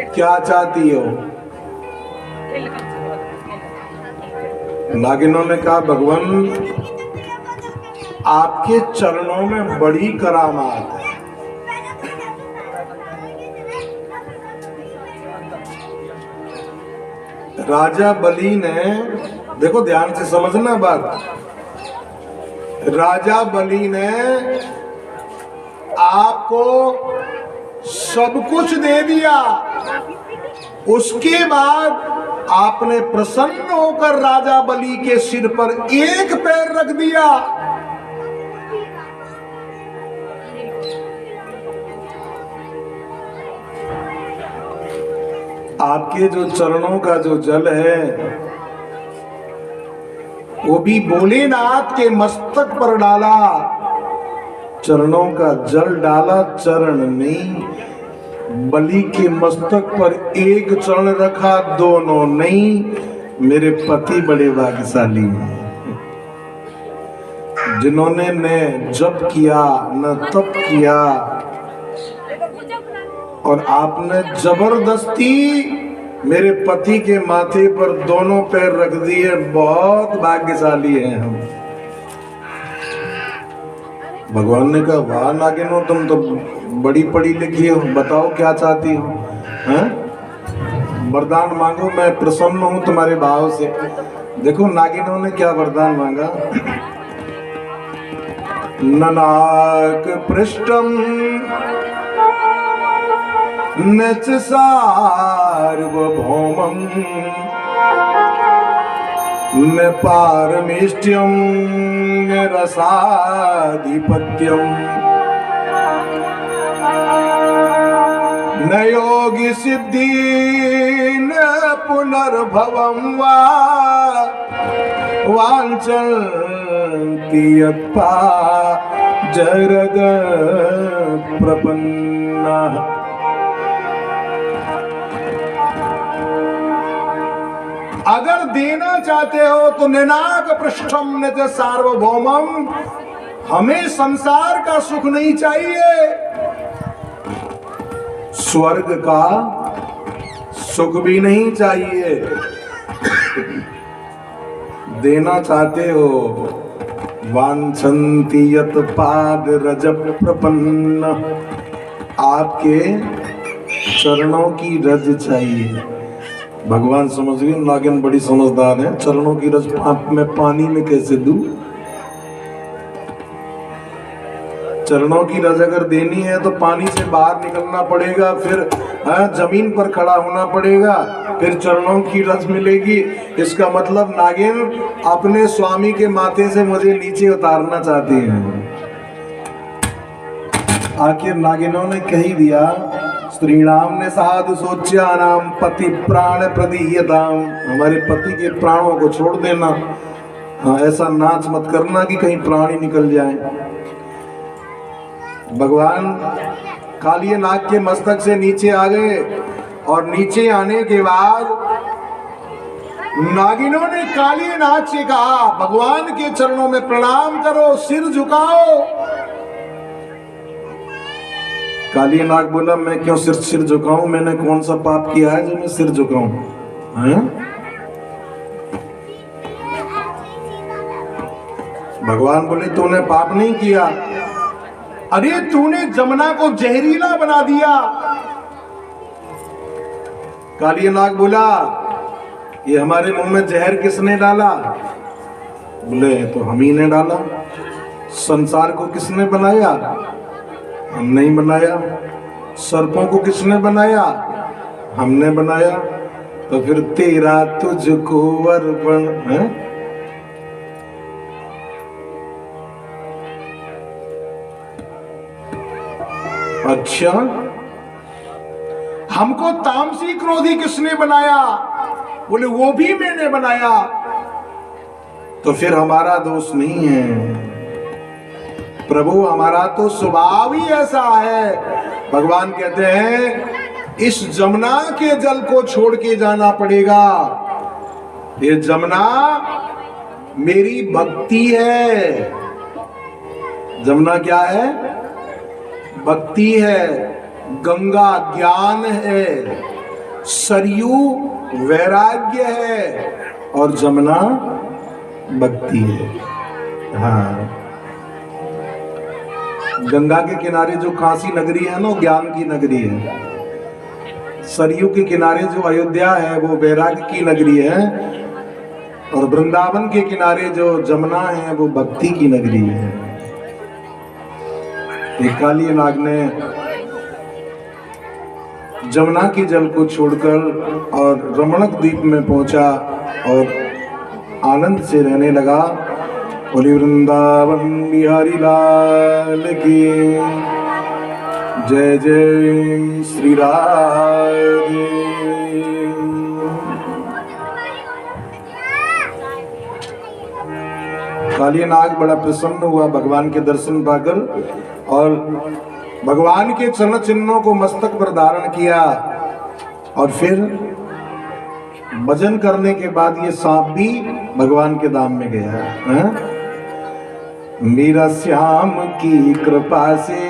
S1: क्या चाहती हो? नागिनों ने कहा, भगवान आपके चरणों में बड़ी करामात है। राजा बलि ने, देखो ध्यान से समझना बात, राजा बलि ने आपको सब कुछ दे दिया, उसके बाद आपने प्रसन्न होकर राजा बलि के सिर पर एक पैर रख दिया। आपके जो चरणों का जो जल है वो भी भोलेनाथ के मस्तक पर डाला, चरणों का जल डाला, चरण नहीं। बलि के मस्तक पर एक चरण रखा, दोनों नहीं। मेरे पति बड़े भाग्यशाली हैं, जिन्होंने न जप किया न तप किया, और आपने जबरदस्ती मेरे पति के माथे पर दोनों पैर रख दिए। बहुत भाग्यशाली हैं हम। भगवान ने कहा, वाह नागिनो, तुम तो बड़ी पढ़ी लिखी हो, बताओ क्या चाहती हो? हैं? वरदान मांगो, मैं प्रसन्न हूं तुम्हारे भाव से। देखो नागिनों ने क्या वरदान मांगा। ननाक पृष्ठम नच सार्वभौमं न पारमेष्ट्यं न रसाधिपत्यं न योगी सिद्धि न पुनर्भवं वा वाञ्छन्ति यत्पा जरद प्रपन्नः। अगर देना चाहते हो तो निनाक पृष्ठम निज सार्वभौमम, हमें संसार का सुख नहीं चाहिए, स्वर्ग का सुख भी नहीं चाहिए। देना चाहते हो वांछन्ति यत पाद रज प्रपन्न, आपके चरणों की रज चाहिए। भगवान समझ गए, नागिन बड़ी समझदार है। चरणों की रज मैं पानी में कैसे दूं? चरणों की रज अगर देनी है तो पानी से बाहर निकलना पड़ेगा, फिर जमीन पर खड़ा होना पड़ेगा, फिर चरणों की रज मिलेगी। इसका मतलब नागिन अपने स्वामी के माथे से मुझे नीचे उतारना चाहती है। आखिर नागिनों ने कह ही दिया, स्त्रीणाम ने साधु सोच्यानाम पति प्राण प्रदीयताम, हमारे पति के प्राणों को छोड़ देना। ऐसा नाच मत करना कि कहीं प्राण ही निकल जाए। भगवान कालिए नाग के मस्तक से नीचे आ गए, और नीचे आने के बाद नागिनों ने कालिए नाग से कहा, भगवान के चरणों में प्रणाम करो, सिर झुकाओ। कालिए नाग बोला, मैं क्यों सिर झुकाऊं? मैंने कौन सा पाप किया है जो मैं सिर झुकाऊं? भगवान बोले, तूने पाप नहीं किया। अरे तूने जमुना को जहरीला बना दिया। कालिए नाग बोला, ये हमारे मुंह में जहर किसने डाला? बोले, तो हम ही ने डाला। संसार को किसने बनाया? हमने ही बनाया। सर्पों को किसने बनाया? हमने बनाया। तो फिर तेरा तुझको अर्पण है। अच्छा, हमको तामसी क्रोधी किसने बनाया? बोले वो भी मैंने बनाया, तो फिर हमारा दोष नहीं है प्रभु, हमारा तो स्वभाव ही ऐसा है। भगवान कहते हैं इस जमुना के जल को छोड़ के जाना पड़ेगा। ये जमुना मेरी भक्ति है। जमुना क्या है? भक्ति है। गंगा ज्ञान है, सरयू वैराग्य है और जमुना भक्ति है। हाँ, गंगा के किनारे जो काशी नगरी है ना, वो ज्ञान की नगरी है। सरयू के किनारे जो अयोध्या है वो वैराग्य की नगरी है, और वृंदावन के किनारे जो जमुना है वो भक्ति की नगरी है। एक काली नाग ने जमुना के जल को छोड़कर और रमणक द्वीप में पहुंचा और आनंद से रहने लगा। बोली वृंदावन बिहारी लाल की जय जय श्री राधे। काली नाग बड़ा प्रसन्न हुआ भगवान के दर्शन पाकर, और भगवान के चरण चिन्हों को मस्तक पर धारण किया, और फिर भजन करने के बाद ये सांप भी भगवान के धाम में गया है? मेरा श्याम की कृपा से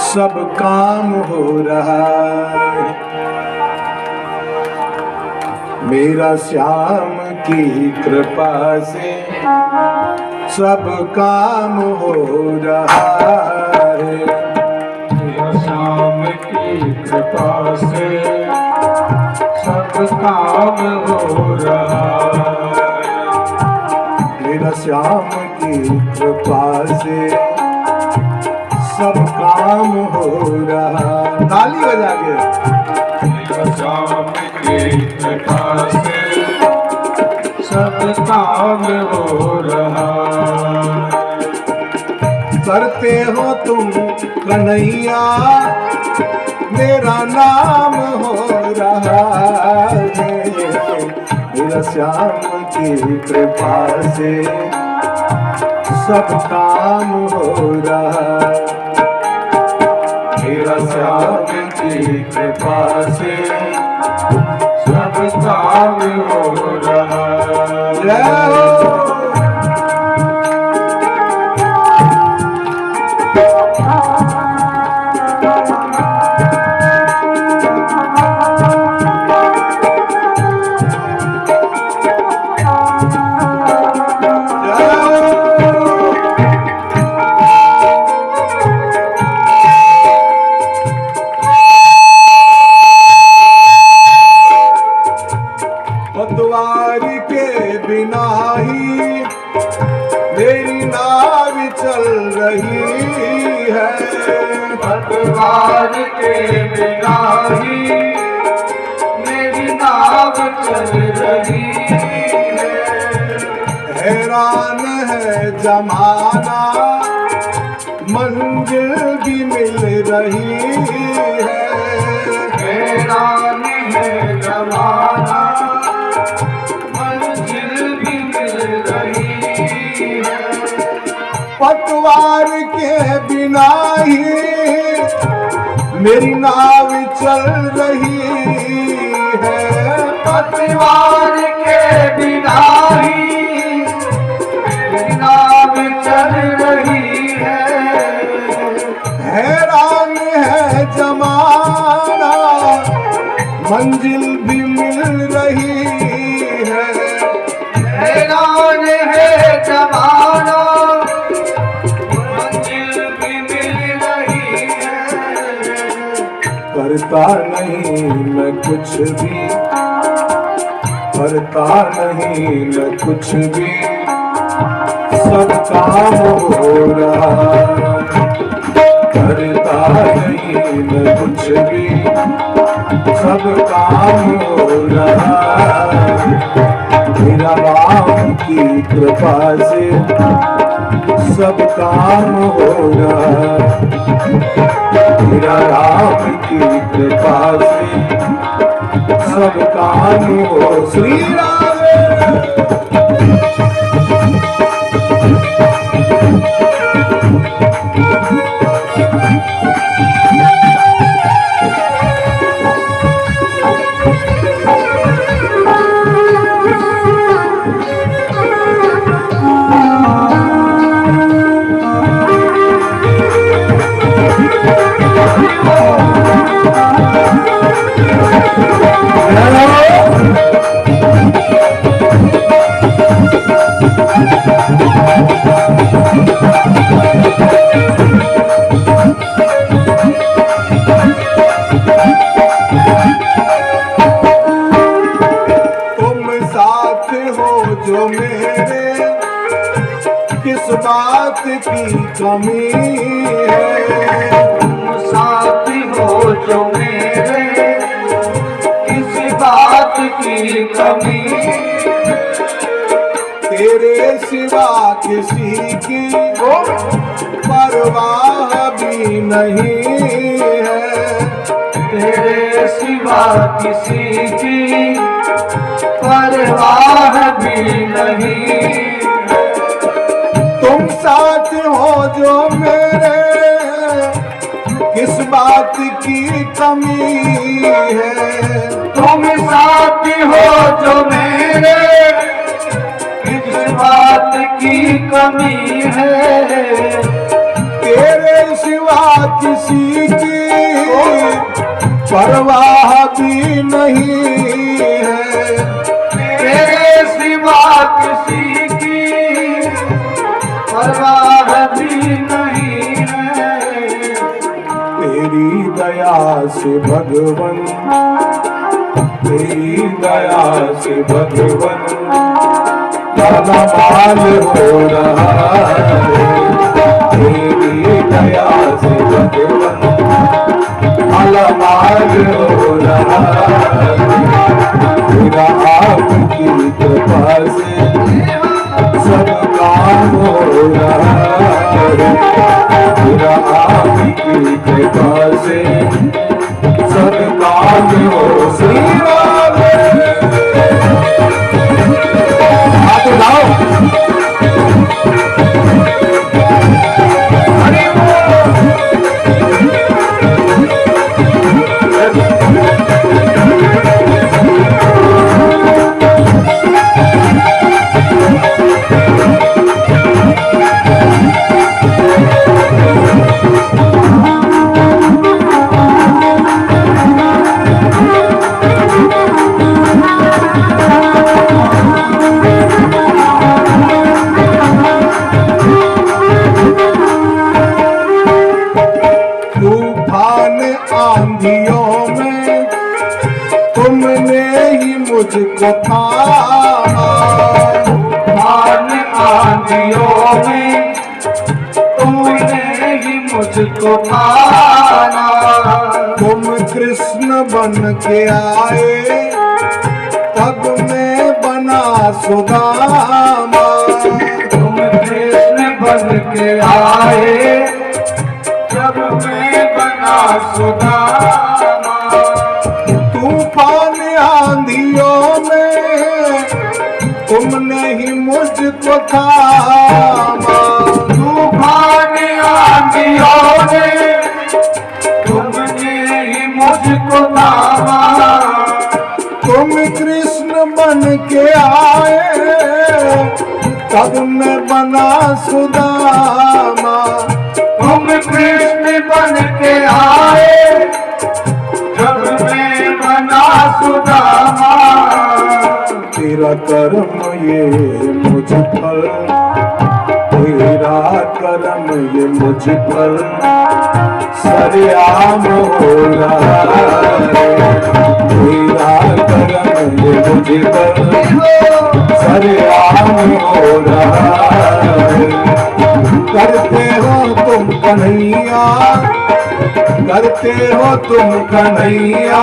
S1: सब काम हो रहा है, मेरा श्याम की कृपा से सब काम हो रहा है,
S2: मेरा श्याम की कृपा से सब काम हो रहा है,
S1: मेरा श्याम की कृपा से सब काम हो रहा। ताली बजा के।
S2: मेरा श्याम की कृपा से सब काम हो रहा है।
S1: करते हो तुम कन्हैया मेरा नाम हो रहा है, मेरा श्याम की कृपा से सब काम हो रहा,
S2: मेरा श्याम की कृपा से सब काम हो रहा है।
S1: जय हो। पतवार के बिना ही मेरी नाव चल रही है,
S2: पतवार के बिना ही मेरी नाव चल रही है।
S1: हैरान है जमाना मंजिल भी मिल रही है,
S2: हैरान है जमाना मंजिल भी मिल रही है।
S1: पतवार के बिना ही मेरी नाव चल रही है,
S2: पतवार के बिना ही मेरी नाव चल रही है।
S1: हैरान है जमाना मंजिल भी मिल रही है,
S2: हैरान है जमाना मंजिल भी मिल रही है।
S1: करता नहीं मैं कुछ भी, करता नहीं मैं कुछ भी, सब काम हो रहा, करता नहीं मैं कुछ भी, सब काम हो रहा, मेरा राम की कृपा से सब काम हो रहा, मेरा राम की कृपा से सब काम हो श्री राम। जो मेरे किस बात की कमी है,
S2: साथ हो जो मेरे किस बात की कमी,
S1: तेरे सिवा किसी की परवाह भी नहीं है,
S2: तेरे सिवा किसी की परवाह भी नहीं।
S1: तुम साथ हो जो मेरे किस बात की कमी है,
S2: तुम साथ हो जो मेरे किस बात की कमी है,
S1: तेरे सिवा किसी की परवाह भी नहीं है,
S2: तेरे सिवा किसी की परवाह भी नहीं है।
S1: तेरी दया से भगवन, तेरी दया से भगवन माल हो रहा है, तेरी दया से भगवन माल हो रहा है, तेरा आपकी कृपा से सब काम हो रहा है, तेरा आपकी कृपा से सब काम हो श्री राम। हाथ उठाओ। आंधियों में तुमने ही मुझको थामा,
S2: आंधियों में तुमने ही मुझको थामा,
S1: तुम कृष्ण बन के आए तब मैं बना सुदामा,
S2: तुम कृष्ण बन के आए जब मैं बना सुदामा,
S1: तूफान आंधियों में तुमने ही मुझको थामा,
S2: तूफान आंधियों में तुमने ही मुझको थामा,
S1: तुम कृष्ण बन के आए तब मैं बना सुदामा,
S2: तुम कृष्ण बन के आए जब मैं बना सुदामा,
S1: तेरा कर्म ये मुझ पर, तेरा कर्म ये मुझ पर सरेआम हो रहा है, तेरा कर्म ये मुझ पर सरेआम हो रहा है, करते हो तुम कन्हैया, करते हो तुम कन्हैया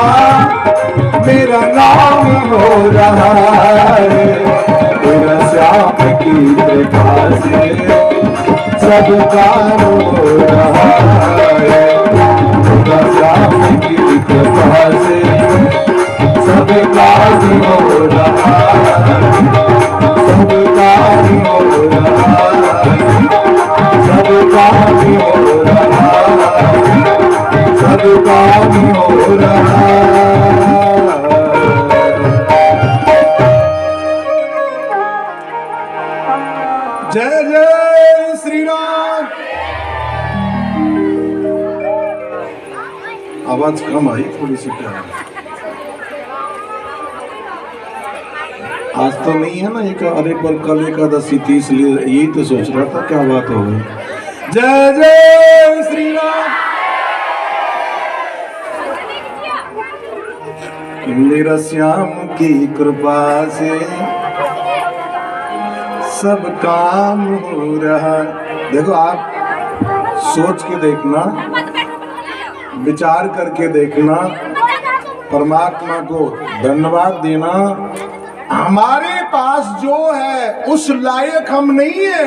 S1: मेरा नाम हो रहा है, तेरा श्याम की कृपा से सब काम हो रहा है, तेरा श्याम की कृपा से सब आवाज कम आई थोड़ी सी। क्या आज तो नहीं है ना एक, अरे पर कल एकादशी थी इसलिए यही तो सोच रहा था क्या बात हो गई। जय जय श्री राम। मेरा श्याम की कृपा से सब काम हो रहा। देखो आप सोच के देखना, विचार करके देखना, परमात्मा को धन्यवाद देना। हमारे पास जो है उस लायक हम नहीं है।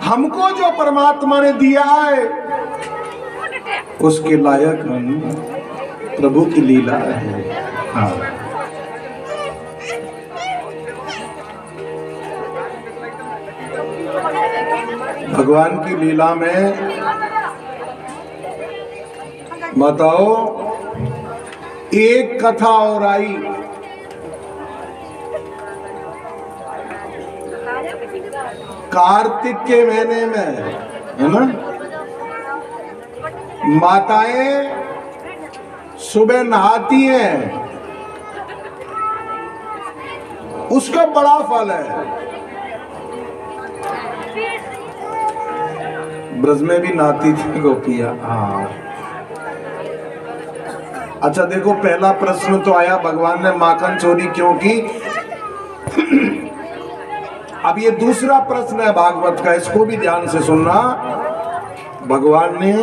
S1: हमको जो परमात्मा ने दिया है उसके लायक हम प्रभु की लीला है। हाँ, भगवान की लीला में बताओ एक कथा और आई। कार्तिक के महीने में है ना, माताएं सुबह नहाती हैं, उसका बड़ा फल है। ब्रज में भी नहाती थी गोपियां। हाँ, अच्छा देखो, पहला प्रश्न तो आया भगवान ने माखन चोरी क्यों की। अब ये दूसरा प्रश्न है भागवत का, इसको भी ध्यान से सुनना। भगवान ने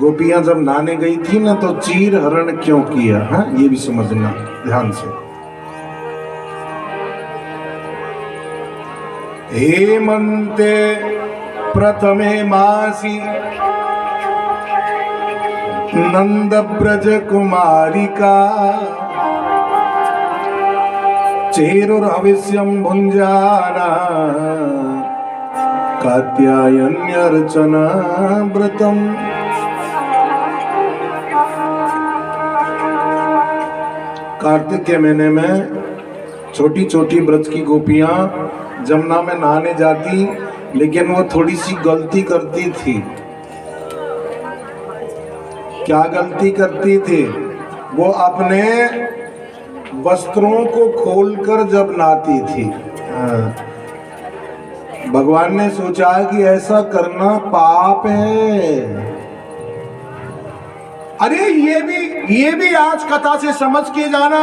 S1: गोपियां जब नहाने गई थी ना तो चीर हरण क्यों किया है, ये भी समझना ध्यान से। हेमंते प्रथमे मासी नंद ब्रज कुमारिका चेरुर्हविष्यं भुञ्जाना कात्यायन्यर्चना व्रतम्। कार्तिक के महीने में छोटी छोटी ब्रज की गोपियां जमुना में नहाने जाती, लेकिन वो थोड़ी सी गलती करती थी। क्या गलती करती थी? वो अपने वस्त्रों को खोलकर जब नहाती थी। भगवान ने सोचा कि ऐसा करना पाप है। अरे ये भी आज कथा से समझ के जाना,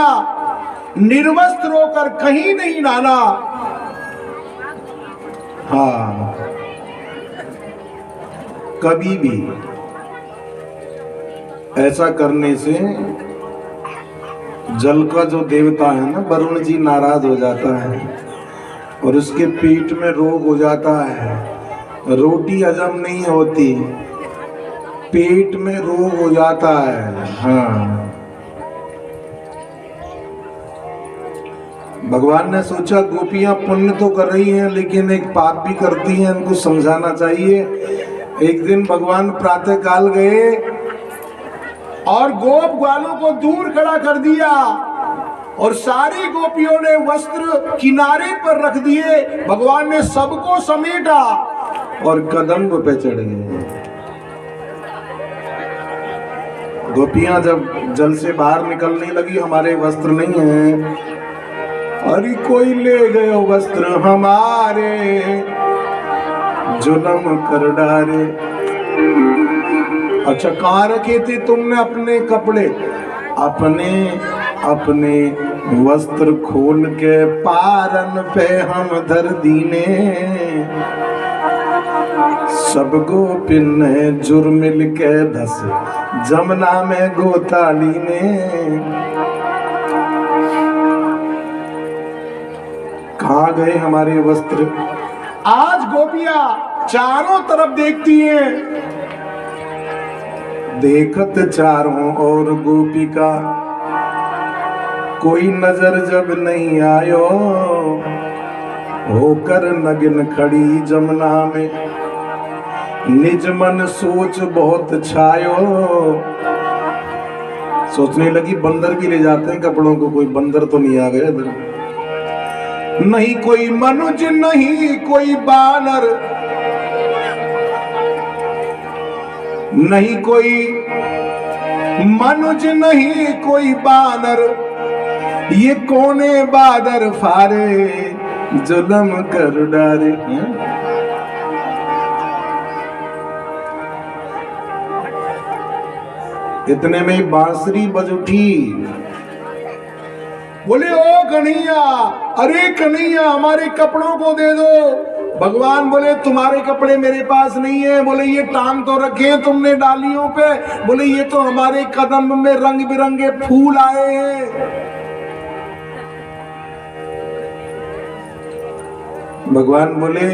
S1: निर्वस्त्र होकर कहीं नहीं नहाना। हाँ, कभी भी ऐसा करने से जल का जो देवता है ना वरुण जी नाराज हो जाता है और उसके पेट में रोग हो जाता है, रोटी हजम नहीं होती, पेट में रोग हो जाता है। हाँ, भगवान ने सोचा गोपियां पुण्य तो कर रही हैं लेकिन एक पाप भी करती हैं, इनको समझाना चाहिए। एक दिन भगवान प्रातः काल गए और गोप ग्वालों को दूर खड़ा कर दिया और सारी गोपियों ने वस्त्र किनारे पर रख दिए। भगवान ने सबको समेटा और कदम पे चढ़ गए। गोपियां जब जल से बाहर निकलने लगी, हमारे वस्त्र नहीं हैं। अरे कोई ले गए वस्त्र हमारे, जुल्म कर डारे। अच्छा, कहाँ रखे थे तुमने अपने कपड़े? अपने वस्त्र खोल के पारन पे हम धर दीने। सब गोपिन ने जुर्मिल के धस जमुना में गोताली ने। कहाँ गए हमारे वस्त्र? आज गोपियां चारों तरफ देखती हैं, देखत चारों और गोपिका, कोई नजर जब नहीं आयो, होकर नग्न खड़ी जमुना में, निज मन सोच बहुत छायो। सोचने लगी बंदर भी ले जाते हैं कपड़ों को, कोई बंदर तो नहीं आ गए इधर। नहीं कोई मनुज नहीं कोई बानर, नहीं कोई मनुज नहीं कोई बानर, ये कोने बादर फारे, जुलम कर डारे। इतने में बांसुरी बज उठी। बोले ओ कन्हैया, अरे कन्हैया हमारे कपड़ों को दे दो। भगवान बोले तुम्हारे कपड़े मेरे पास नहीं है। बोले ये टांग तो रखे हैं तुमने डालियों पे। बोले ये तो हमारे कदम में रंग बिरंगे फूल आए हैं। भगवान बोले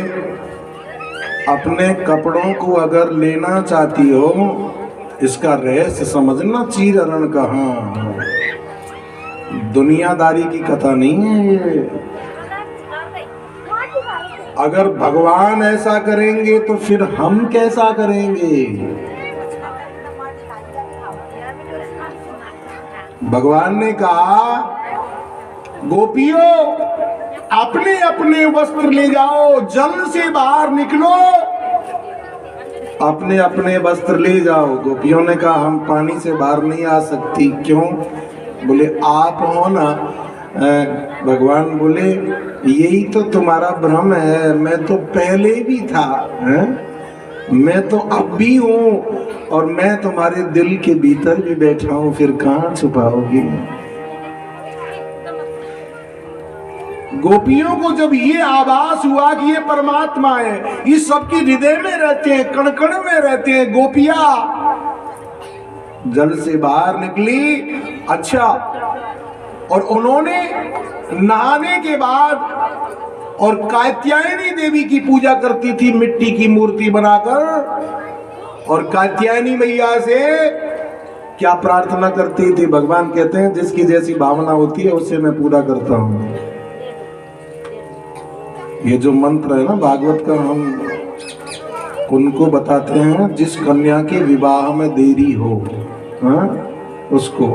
S1: अपने कपड़ों को अगर लेना चाहती हो, इसका रहस्य समझना। चीर अरण कहाँ, दुनियादारी की कथा नहीं है ये। अगर भगवान ऐसा करेंगे तो फिर हम कैसा करेंगे। भगवान ने कहा गोपियों अपने अपने वस्त्र ले जाओ, जल से बाहर निकलो। अपने अपने वस्त्र ले जाओ। गोपियों ने कहा हम पानी से बाहर नहीं आ सकती। क्यों? बोले आप हो ना। भगवान बोले यही तो तुम्हारा भ्रम है, मैं तो पहले भी था है? मैं तो अब भी हूँ और मैं तुम्हारे दिल के भीतर भी बैठा हूँ, फिर कहाँ छुपाओगी। गोपियों को जब ये आभास हुआ कि ये परमात्मा है, ये सबके हृदय में रहते हैं, कण कण में रहते हैं, गोपियां जल से बाहर निकली। अच्छा, और उन्होंने नहाने के बाद और कात्यायनी देवी की पूजा करती थी मिट्टी की मूर्ति बनाकर। और कात्यायनी मैया से क्या प्रार्थना करती थी? भगवान कहते हैं जिसकी जैसी भावना होती है उससे मैं पूरा करता हूँ। ये जो मंत्र है ना भागवत का, हम उनको बताते हैं जिस कन्या के विवाह में देरी हो, हाँ उसको।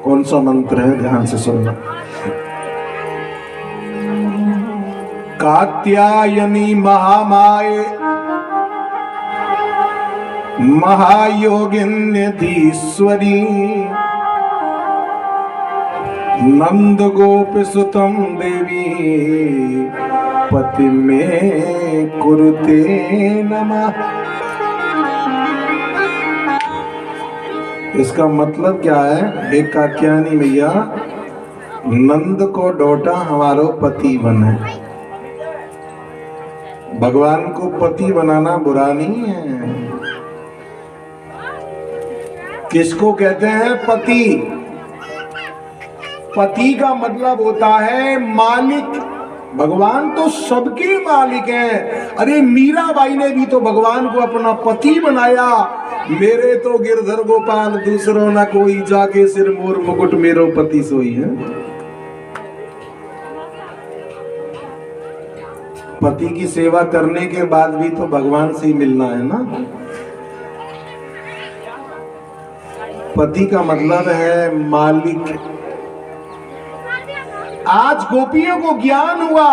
S1: कौन सा मंत्र है ध्यान से सुनना। कात्यायनी महामाये महायोगिन्यधीश्वरी नंद गोप सुतम देवी पति में कुरुते नमः। इसका मतलब क्या है? एक कात्यायनी मैया नंद को डोटा हमारो पति बने। भगवान को पति बनाना बुरा नहीं है। किसको कहते हैं पति? पति का मतलब होता है मालिक। भगवान तो सबके मालिक हैं। अरे मीराबाई ने भी तो भगवान को अपना पति बनाया। मेरे तो गिरधर गोपाल दूसरों ना कोई, जाके सिर मोर मुकुट मेरो पति सोई है। पति की सेवा करने के बाद भी तो भगवान से ही मिलना है ना। पति का मतलब है मालिक। आज गोपियों को ज्ञान हुआ।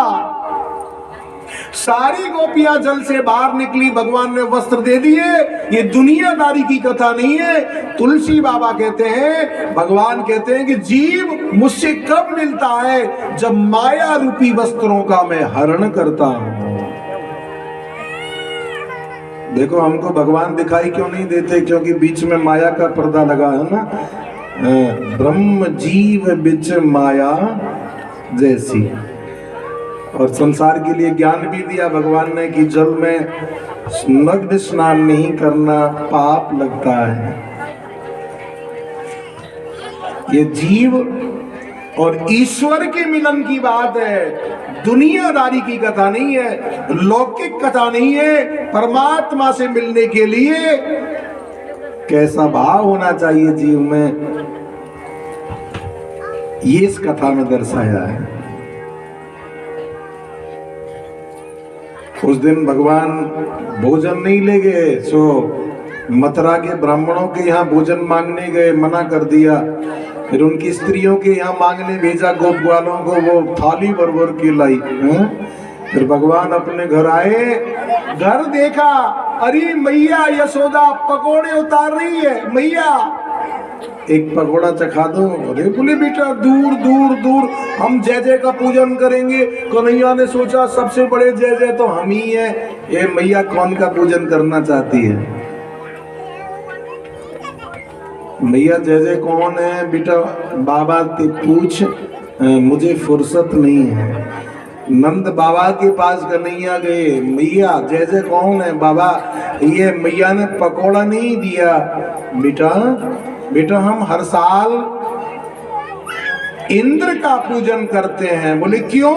S1: सारी गोपियां जल से बाहर निकली, भगवान ने वस्त्र दे दिए। ये दुनियादारी की कथा नहीं है। तुलसी बाबा कहते हैं, भगवान कहते हैं कि जीव मुझसे कब मिलता है? जब माया रूपी वस्त्रों का मैं हरण करता हूं। देखो हमको भगवान दिखाई क्यों नहीं देते? क्योंकि बीच में माया का पर्दा लगा है ना। ब्रह्म जीव बिच माया जैसी। और संसार के लिए ज्ञान भी दिया भगवान ने कि जल में नग्न स्नान नहीं करना, पाप लगता है। ये जीव और ईश्वर के मिलन की बात है, दुनियादारी की कथा नहीं है, लौकिक कथा नहीं है। परमात्मा से मिलने के लिए कैसा भाव होना चाहिए जीव में, ये इस कथा में दर्शाया है। उस दिन भगवान भोजन नहीं ले गए, सो मथुरा के ब्राह्मणों के यहाँ भोजन मांगने गए, मना कर दिया। फिर उनकी स्त्रियों के यहाँ मांगने भेजा गोप ग्वालों को, वो थाली भर भर के लाई। फिर भगवान अपने घर आए, घर देखा, अरे मैया यशोदा पकोड़े उतार रही है। मैया एक पकौड़ा चखा दो। अरे बोले बेटा दूर दूर दूर हम जय जय का पूजन करेंगे। कन्हैया ने सोचा सबसे बड़े जय जय तो हम ही है, ये मैया कौन का पूजन करना चाहती है? मैया जय जय कौन है बेटा? बाबा ते पूछ, मुझे फुर्सत नहीं है। नंद बाबा के पास कन्हैया गए, मैया जय जय कौन है? बाबा ये मैया ने पकौड़ा नहीं दिया। बेटा बेटा हम हर साल इंद्र का पूजन करते हैं। बोले क्यों?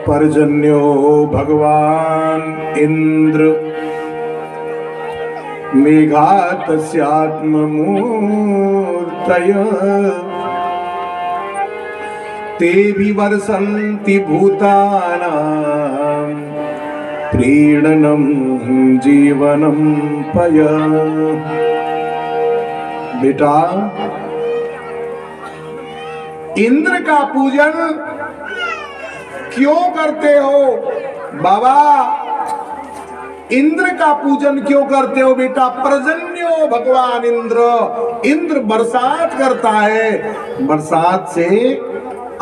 S1: पर्जन्यो भगवान इंद्र मेघातस्यात्म मूर्तय ते विवर्षन्ति भूतानां प्रीणनं जीवनं पय। बेटा इंद्र का पूजन क्यों करते हो? बाबा इंद्र का पूजन क्यों करते हो? बेटा पर्जन्यो भगवान इंद्र, इंद्र बरसात करता है, बरसात से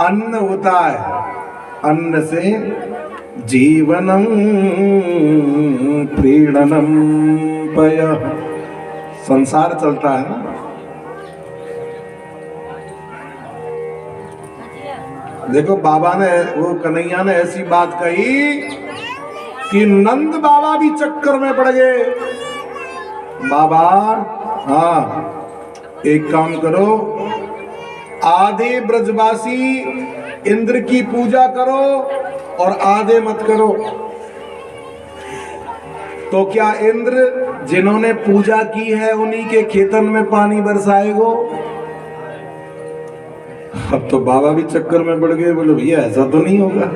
S1: अन्न होता है, अन्न से जीवनम प्रीणनम पय, संसार चलता है ना। देखो बाबा ने, वो कन्हैया ने ऐसी बात कही कि नंद बाबा भी चक्कर में पड़ गए। बाबा हाँ एक काम करो, आधे ब्रजवासी इंद्र की पूजा करो और आधे मत करो। तो क्या इंद्र जिन्होंने पूजा की है उन्हीं के खेतन में पानी बरसाएगो? अब तो बाबा भी चक्कर में पड़ गए। बोले भैया ऐसा तो नहीं होगा,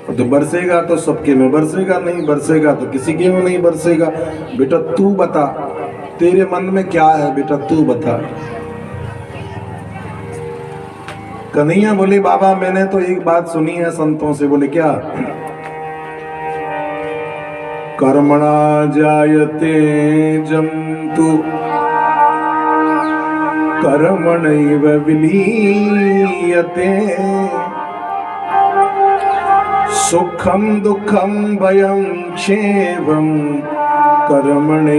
S1: तो बरसेगा तो सबके में बरसेगा, नहीं बरसेगा तो किसी के में नहीं बरसेगा। बेटा तू बता, तेरे मन में क्या है बेटा, तू बता। कन्हैया बोले बाबा मैंने तो एक बात सुनी है संतों से। बोले क्या? कर्मणा जायते जंतु कर्मणैव विलीयते, सुखम दुखम भयं क्षेमं कर्मणैवाभिपद्यते।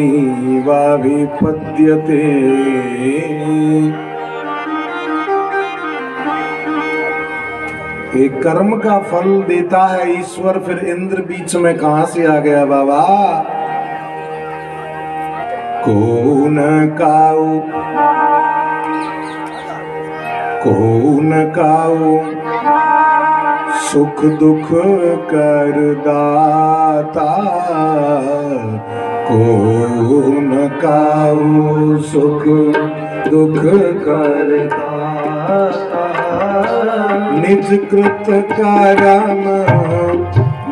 S1: एक कर्म का फल देता है ईश्वर, फिर इंद्र बीच में कहां से आ गया बाबा? कौन काऊ सुख दुख कर दाता, कौन काऊ सुख दुख कर दाता। निज कृत करम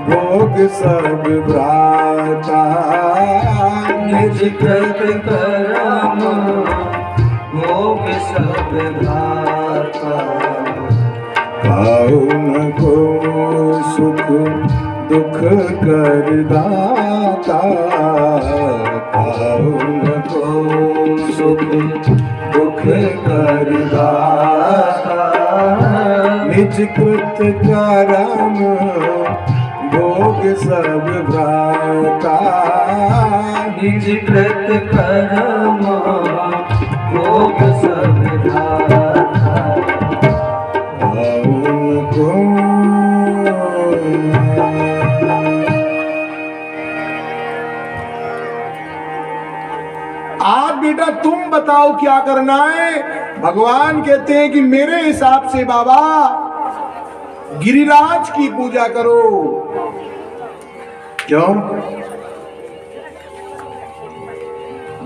S1: भोग सब भ्राता, निज कृत करम भोग सब भ्राता। कौन को सुख दुख कर दाता, कौन को सुख दुख कर दाता। निज कृत करम भोग सब भ्राता, निज कृत करम भोग सब भ्राता। आप बेटा तुम बताओ क्या करना है? भगवान कहते हैं कि मेरे हिसाब से बाबा गिरिराज की पूजा करो। क्यों?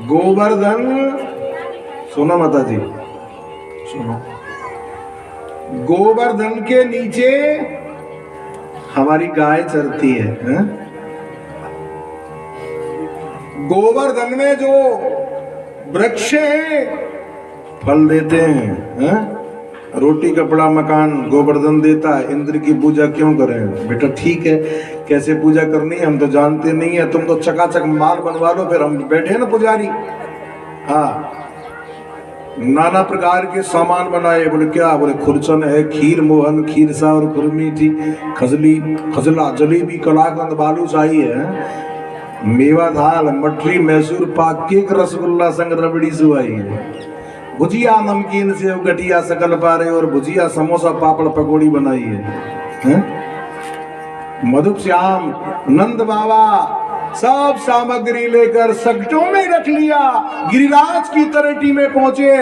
S1: गोवर्धन, सुनो माता जी सुनो, गोवर्धन के नीचे हमारी गाय चरती है? गोवर्धन में जो वृक्ष हैं फल देते हैं, रोटी कपड़ा मकान गोवर्धन देता है, इंद्र की पूजा क्यों करें? बेटा ठीक है, कैसे पूजा करनी है हम तो जानते नहीं है, तुम तो चकाचक माल बनवा लो, फिर हम बैठे हैं ना पुजारी। हाँ, नाना प्रकार के सामान बनाए। बोले क्या? बोले खुरचन है, खीर मोहन, खीर सा और खुरमी थी, खजली खजला जलेबी कलाकंद बालूशाही है, मेवा थाल मठरी मैसूर पाक केक रसगुल्ला संग रबड़ी सुहाई है, भुजिया नमकीन से गठिया सकल पारे और भुजिया समोसा पापड़ पकौड़ी बनाई है? मधुप श्याम नंद बाबा सब सामग्री लेकर सकटों में रख लिया, गिरिराज की तरेटी में पहुंचे।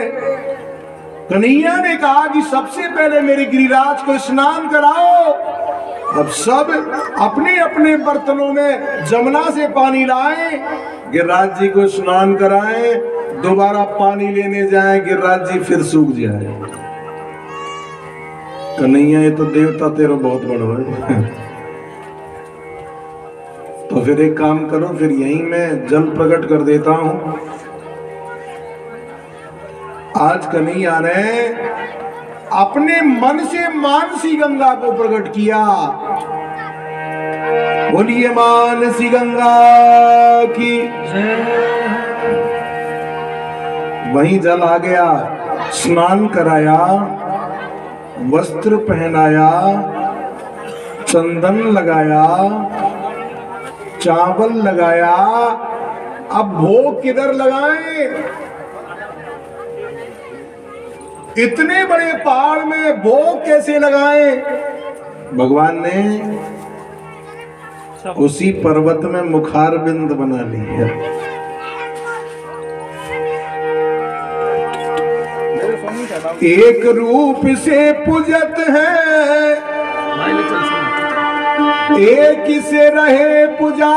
S1: कन्हैया ने कहा कि सबसे पहले मेरे गिरिराज को स्नान कराओ। अब सब अपने अपने बर्तनों में जमुना से पानी लाए, गिरिराज जी को स्नान कराएं, दोबारा पानी लेने जाएं, गिरिराज जी फिर सूख जाए। कन्हैया ये तो देवता तेरा बहुत बड़ा है। तो फिर एक काम करो, फिर यहीं मैं जल प्रकट कर देता हूं। आज कन्हैया ने अपने मन से मानसी गंगा को प्रकट किया। बोलिए मानसी गंगा की। वहीं जल आ गया, स्नान कराया, वस्त्र पहनाया, चंदन लगाया, चावल लगाया। अब भोग किधर लगाएं? इतने बड़े पहाड़ में भोग कैसे लगाएं? भगवान ने उसी पर्वत में मुखार बिंद बना लिया। एक रूप से पूजत है, एक से रहे पूजा,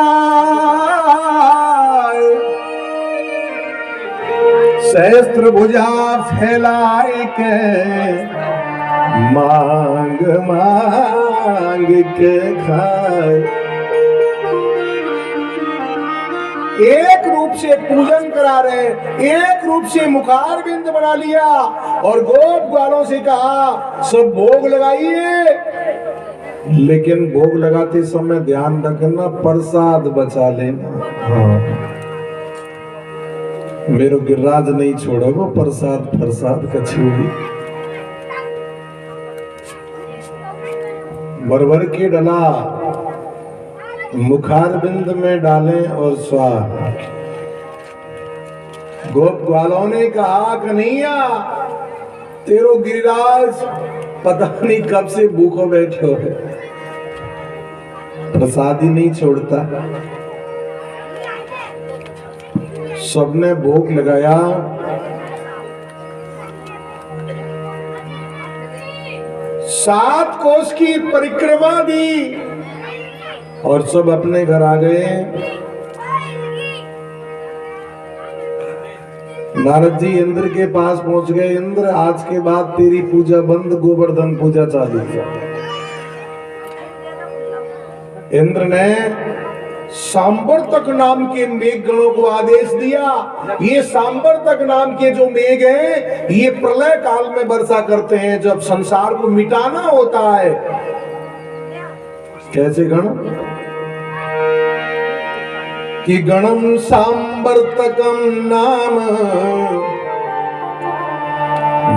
S1: सहस्त्र भुजा फैलाए के मांग मांग के खाए। एक रूप से पूजन करा रहे, एक रूप से मुखार बिंद बना लिया और गोप ग्वालों से कहा सब भोग लगाइए, लेकिन भोग लगाते समय ध्यान रखना प्रसाद बचा लेना। हाँ, मेरो गिरिराज नहीं छोड़ोगे प्रसाद प्रसाद कछुई। भर के डला मुखार बिंद में डालें और स्वाद। गोप ग्वालों ने कहा कन्हैया तेरो गिरिराज पता नहीं कब से भूखो बैठे हो, प्रसाद ही नहीं छोड़ता। सबने भोग लगाया, सात कोस की परिक्रमा दी और सब अपने घर आ गए। नारद जी इंद्र के पास पहुंच गए। इंद्र आज के बाद तेरी पूजा बंद, गोवर्धन पूजा चालू। इंद्र ने सांबर्तक नाम के मेघ गणों को आदेश दिया। ये सांबर्तक नाम के जो मेघ हैं, ये प्रलय काल में वर्षा करते हैं, जब संसार को मिटाना होता है। कैसे गण? कि गणम सांबर्तकम नाम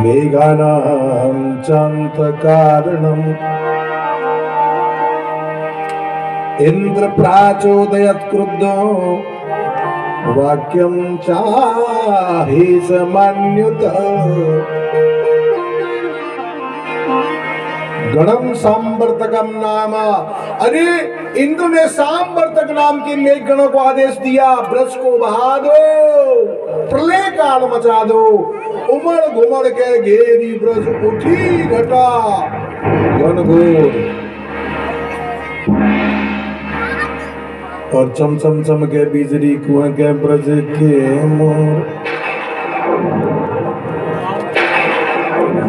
S1: मेघानां चांत कारणम इंद्र प्राचोदयत क्रुद्धो वाक्यम चाहि समन्युत। गणम सांबर्तकम नाम, अरे इंद्र ने सांबर्तक नाम के मेघ गणों को आदेश दिया, ब्रज को बहा दो, प्रलय काल मचा दो। उमड़ घुमड़ के घेरी ब्रज उठी घटा घनघोर, और चम चम चम के बिजली कुआं के ब्रज के मोर।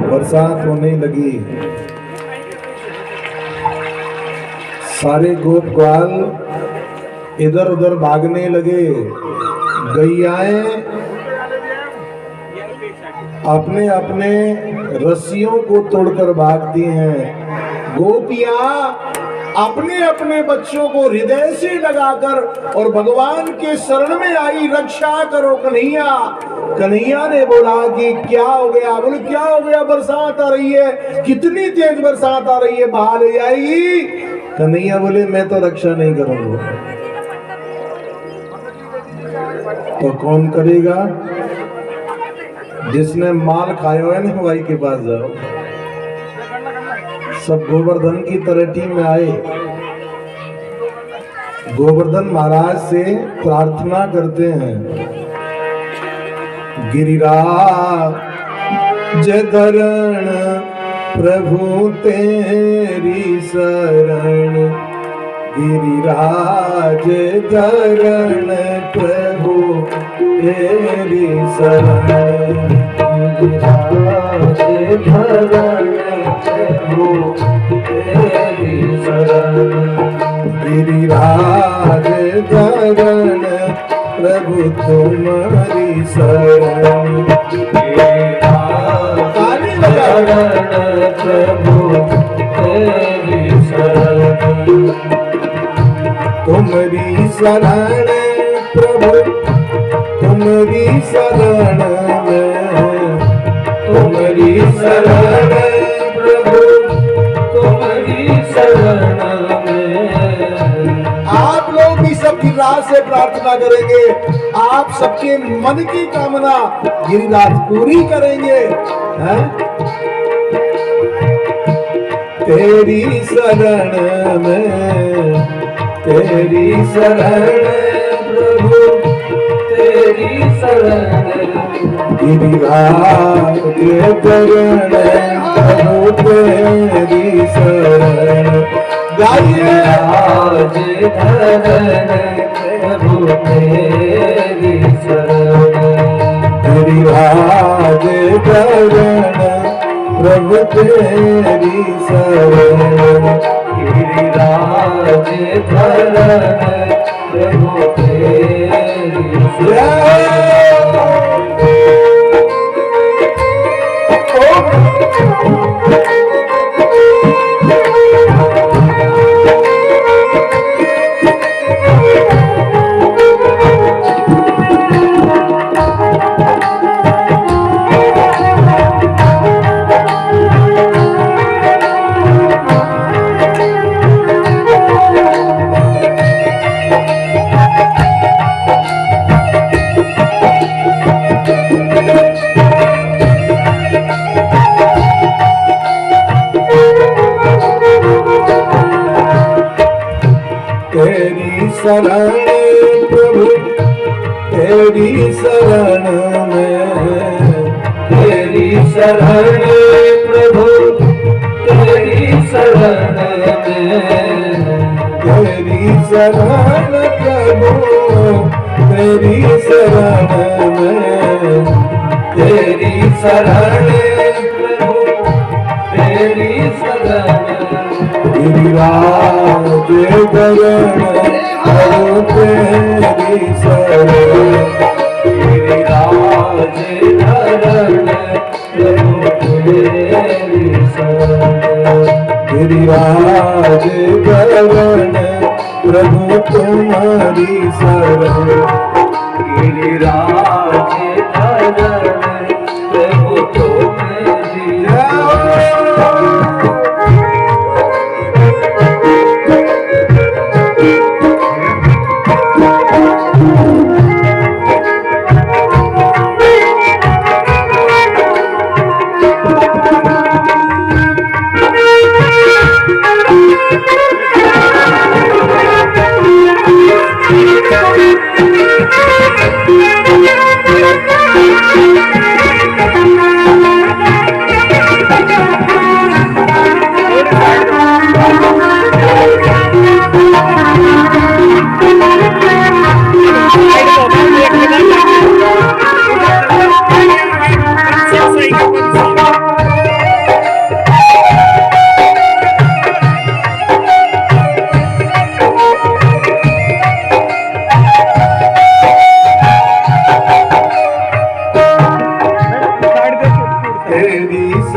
S1: बरसात होने लगी। सारे गोप ग्वाल इधर उधर भागने लगे। गैयाएं अपने अपने रस्सियों को तोड़कर भागती हैं। गोपियां अपने अपने बच्चों को हृदय से लगाकर और भगवान के शरण में आई, रक्षा करो कन्हैया। कन्हैया ने बोला कि क्या हो गया? बोले क्या हो गया? बरसात आ रही है, कितनी तेज बरसात आ रही है, बहा ले जाएगी। कन्हैया बोले मैं तो रक्षा नहीं करूंगा। तो कौन करेगा? जिसने माल खाया है ना भाई के पास जाओ। सब गोवर्धन की तरह टीम में आए, गोवर्धन महाराज से प्रार्थना करते हैं, गिरिराज धरण प्रभु तेरी शरण, गिरिराज धरण प्रभु तेरी शरण, गिरिराज धरण प्रभु तेरी शरण, गिरिराज धरण प्रभु तुम्हारी शरण, गिरिराज धरण प्रभु तेरी शरण, तुम्हारी शरण प्रभु तुम्हारी शरण में, तुम्हारी शरण प्रभु तुम्हारी शरण में। आप लोग भी सब गिरिराज से प्रार्थना करेंगे, आप सबके मन की कामना गिरिराज पूरी करेंगे, हैं? तेरी शरण में, तेरी शरण प्रभु तेरी शरण, गिरिराज धरण प्रभु तेरी शरण, गिरिराज धरण प्रभु तेरी शरण, गिरिराज धरण प्रभु तेरी शरण, गिरिराज धरण प्रभु तेरी शरण। तेरी शरण प्रभु तेरी शरण में, तेरी शरण प्रभु तेरी शरण में, तेरी शरण प्रभु तेरी शरण में, तेरी शरण प्रभु तेरी शरण, गिरिराज धरण प्रभु तेरी शरण, गिरिराज धरण प्रभु तेरी शरण, गिरिराज धरण प्रभु तुम्हारी शरण, गिरिराज धरण प्रभु तुम्हारी शरण।
S2: Thank you.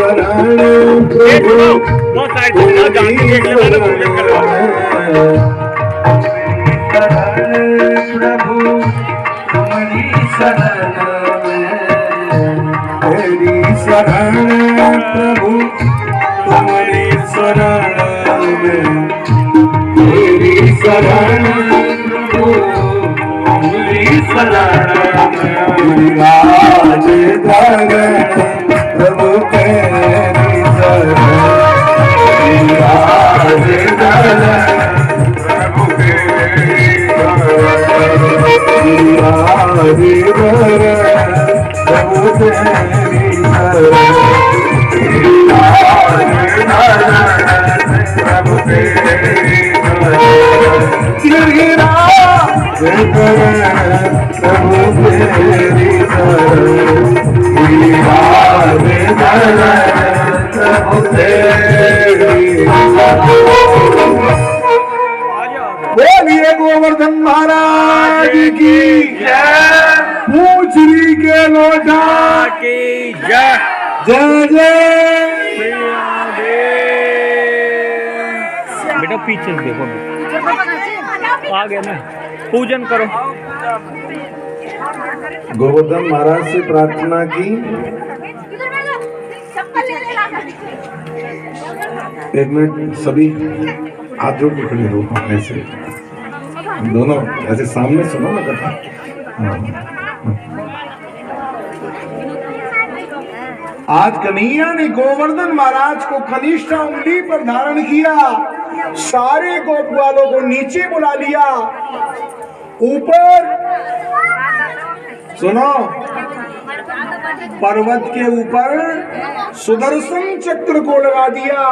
S1: शरण प्रभु
S3: बहुत साइड से ना जान के देख लेना ना पूजन करवा
S2: प्रभु तुम्हारी शरण
S1: तेरी शरण प्रभु तुम्हारी शरण में
S2: तेरी शरण प्रभु तुम्हारी शरण
S1: राज धरण प्रभु तेरी शरण राज धरण
S2: प्रभु तेरी
S1: राज धरण प्रभु तेरी शरण
S2: प्रभु तेरी
S1: तेरी राज धरण प्रभु तेरी शरण राज धरण प्रभु तेरी बोलिए गोवर्धन महाराज की पूछरी के लोटा
S3: की जय
S1: जय जय
S3: बेटा पीछे से देखो आ गया ना पूजन करो
S1: गोवर्धन महाराज से प्रार्थना की एक मिनट सभी हाथ जोड़ के खड़े रहो ऐसे दोनों ऐसे सामने सुनो ना कथा हाँ। आज कन्हैया ने गोवर्धन महाराज को कनिष्ठा उंगली पर धारण किया, सारे गोप वालों को नीचे बुला लिया, ऊपर सुनो पर्वत के ऊपर सुदर्शन चक्र को लगा दिया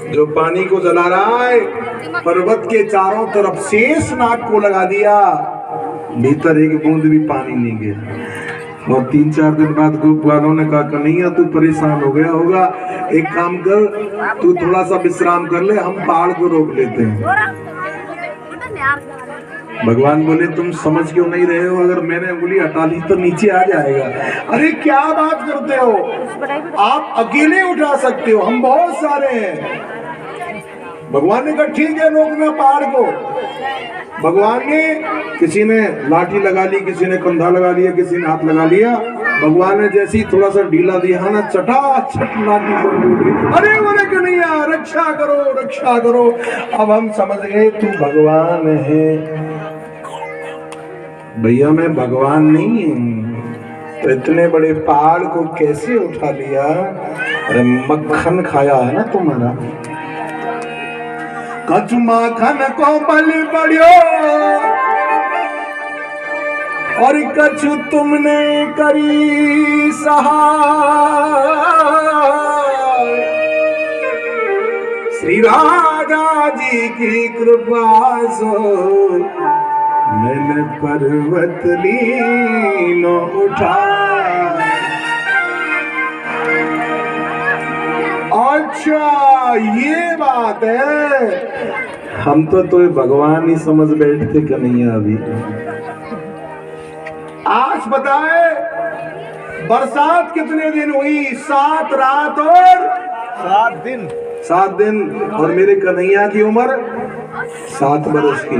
S1: जो पानी को जला रहा है, पर्वत के चारों तरफ शेष नाग को लगा दिया, भीतर एक बूंद भी पानी नहीं गया। और 3-4 दिन बाद गोप वालों ने कहा कन्हैया तू परेशान हो गया होगा, एक काम कर तू थोड़ा सा विश्राम कर ले, हम पहाड़ को रोक लेते हैं। भगवान बोले तुम समझ क्यों नहीं रहे हो, अगर मैंने उंगली हटा ली तो नीचे आ जाएगा। अरे क्या बात करते हो, आप अकेले उठा सकते हो, हम बहुत सारे हैं। भगवान ने कहा ठीक है रोकना पहाड़ को। भगवान ने किसी ने लाठी लगा ली, किसी ने कंधा लगा लिया, किसी ने हाथ लगा लिया। भगवान ने जैसे ही थोड़ा सा ढीला दिया ना, चटा छट लाठी को टूट गई। अरे बोले कन्हैया रक्षा करो रक्षा करो। अब हम समझ गए तू भगवान है। भैया मैं भगवान नहीं हूँ, तो इतने बड़े पहाड़ को कैसे उठा लिया? अरे मक्खन खाया है ना तुम्हारा, कछु माखन को बल पड़ियो और कछु तुमने करी सहाय। श्री राधा जी की कृपा सो मैंने पर्वत लीनो उठा। अच्छा ये बात है, हम तो भगवान ही समझ बैठते कन्हैया। अभी आज बताए बरसात कितने दिन हुई? 7 रात और 7 दिन। और मेरे कन्हैया की उम्र 7 बरस की।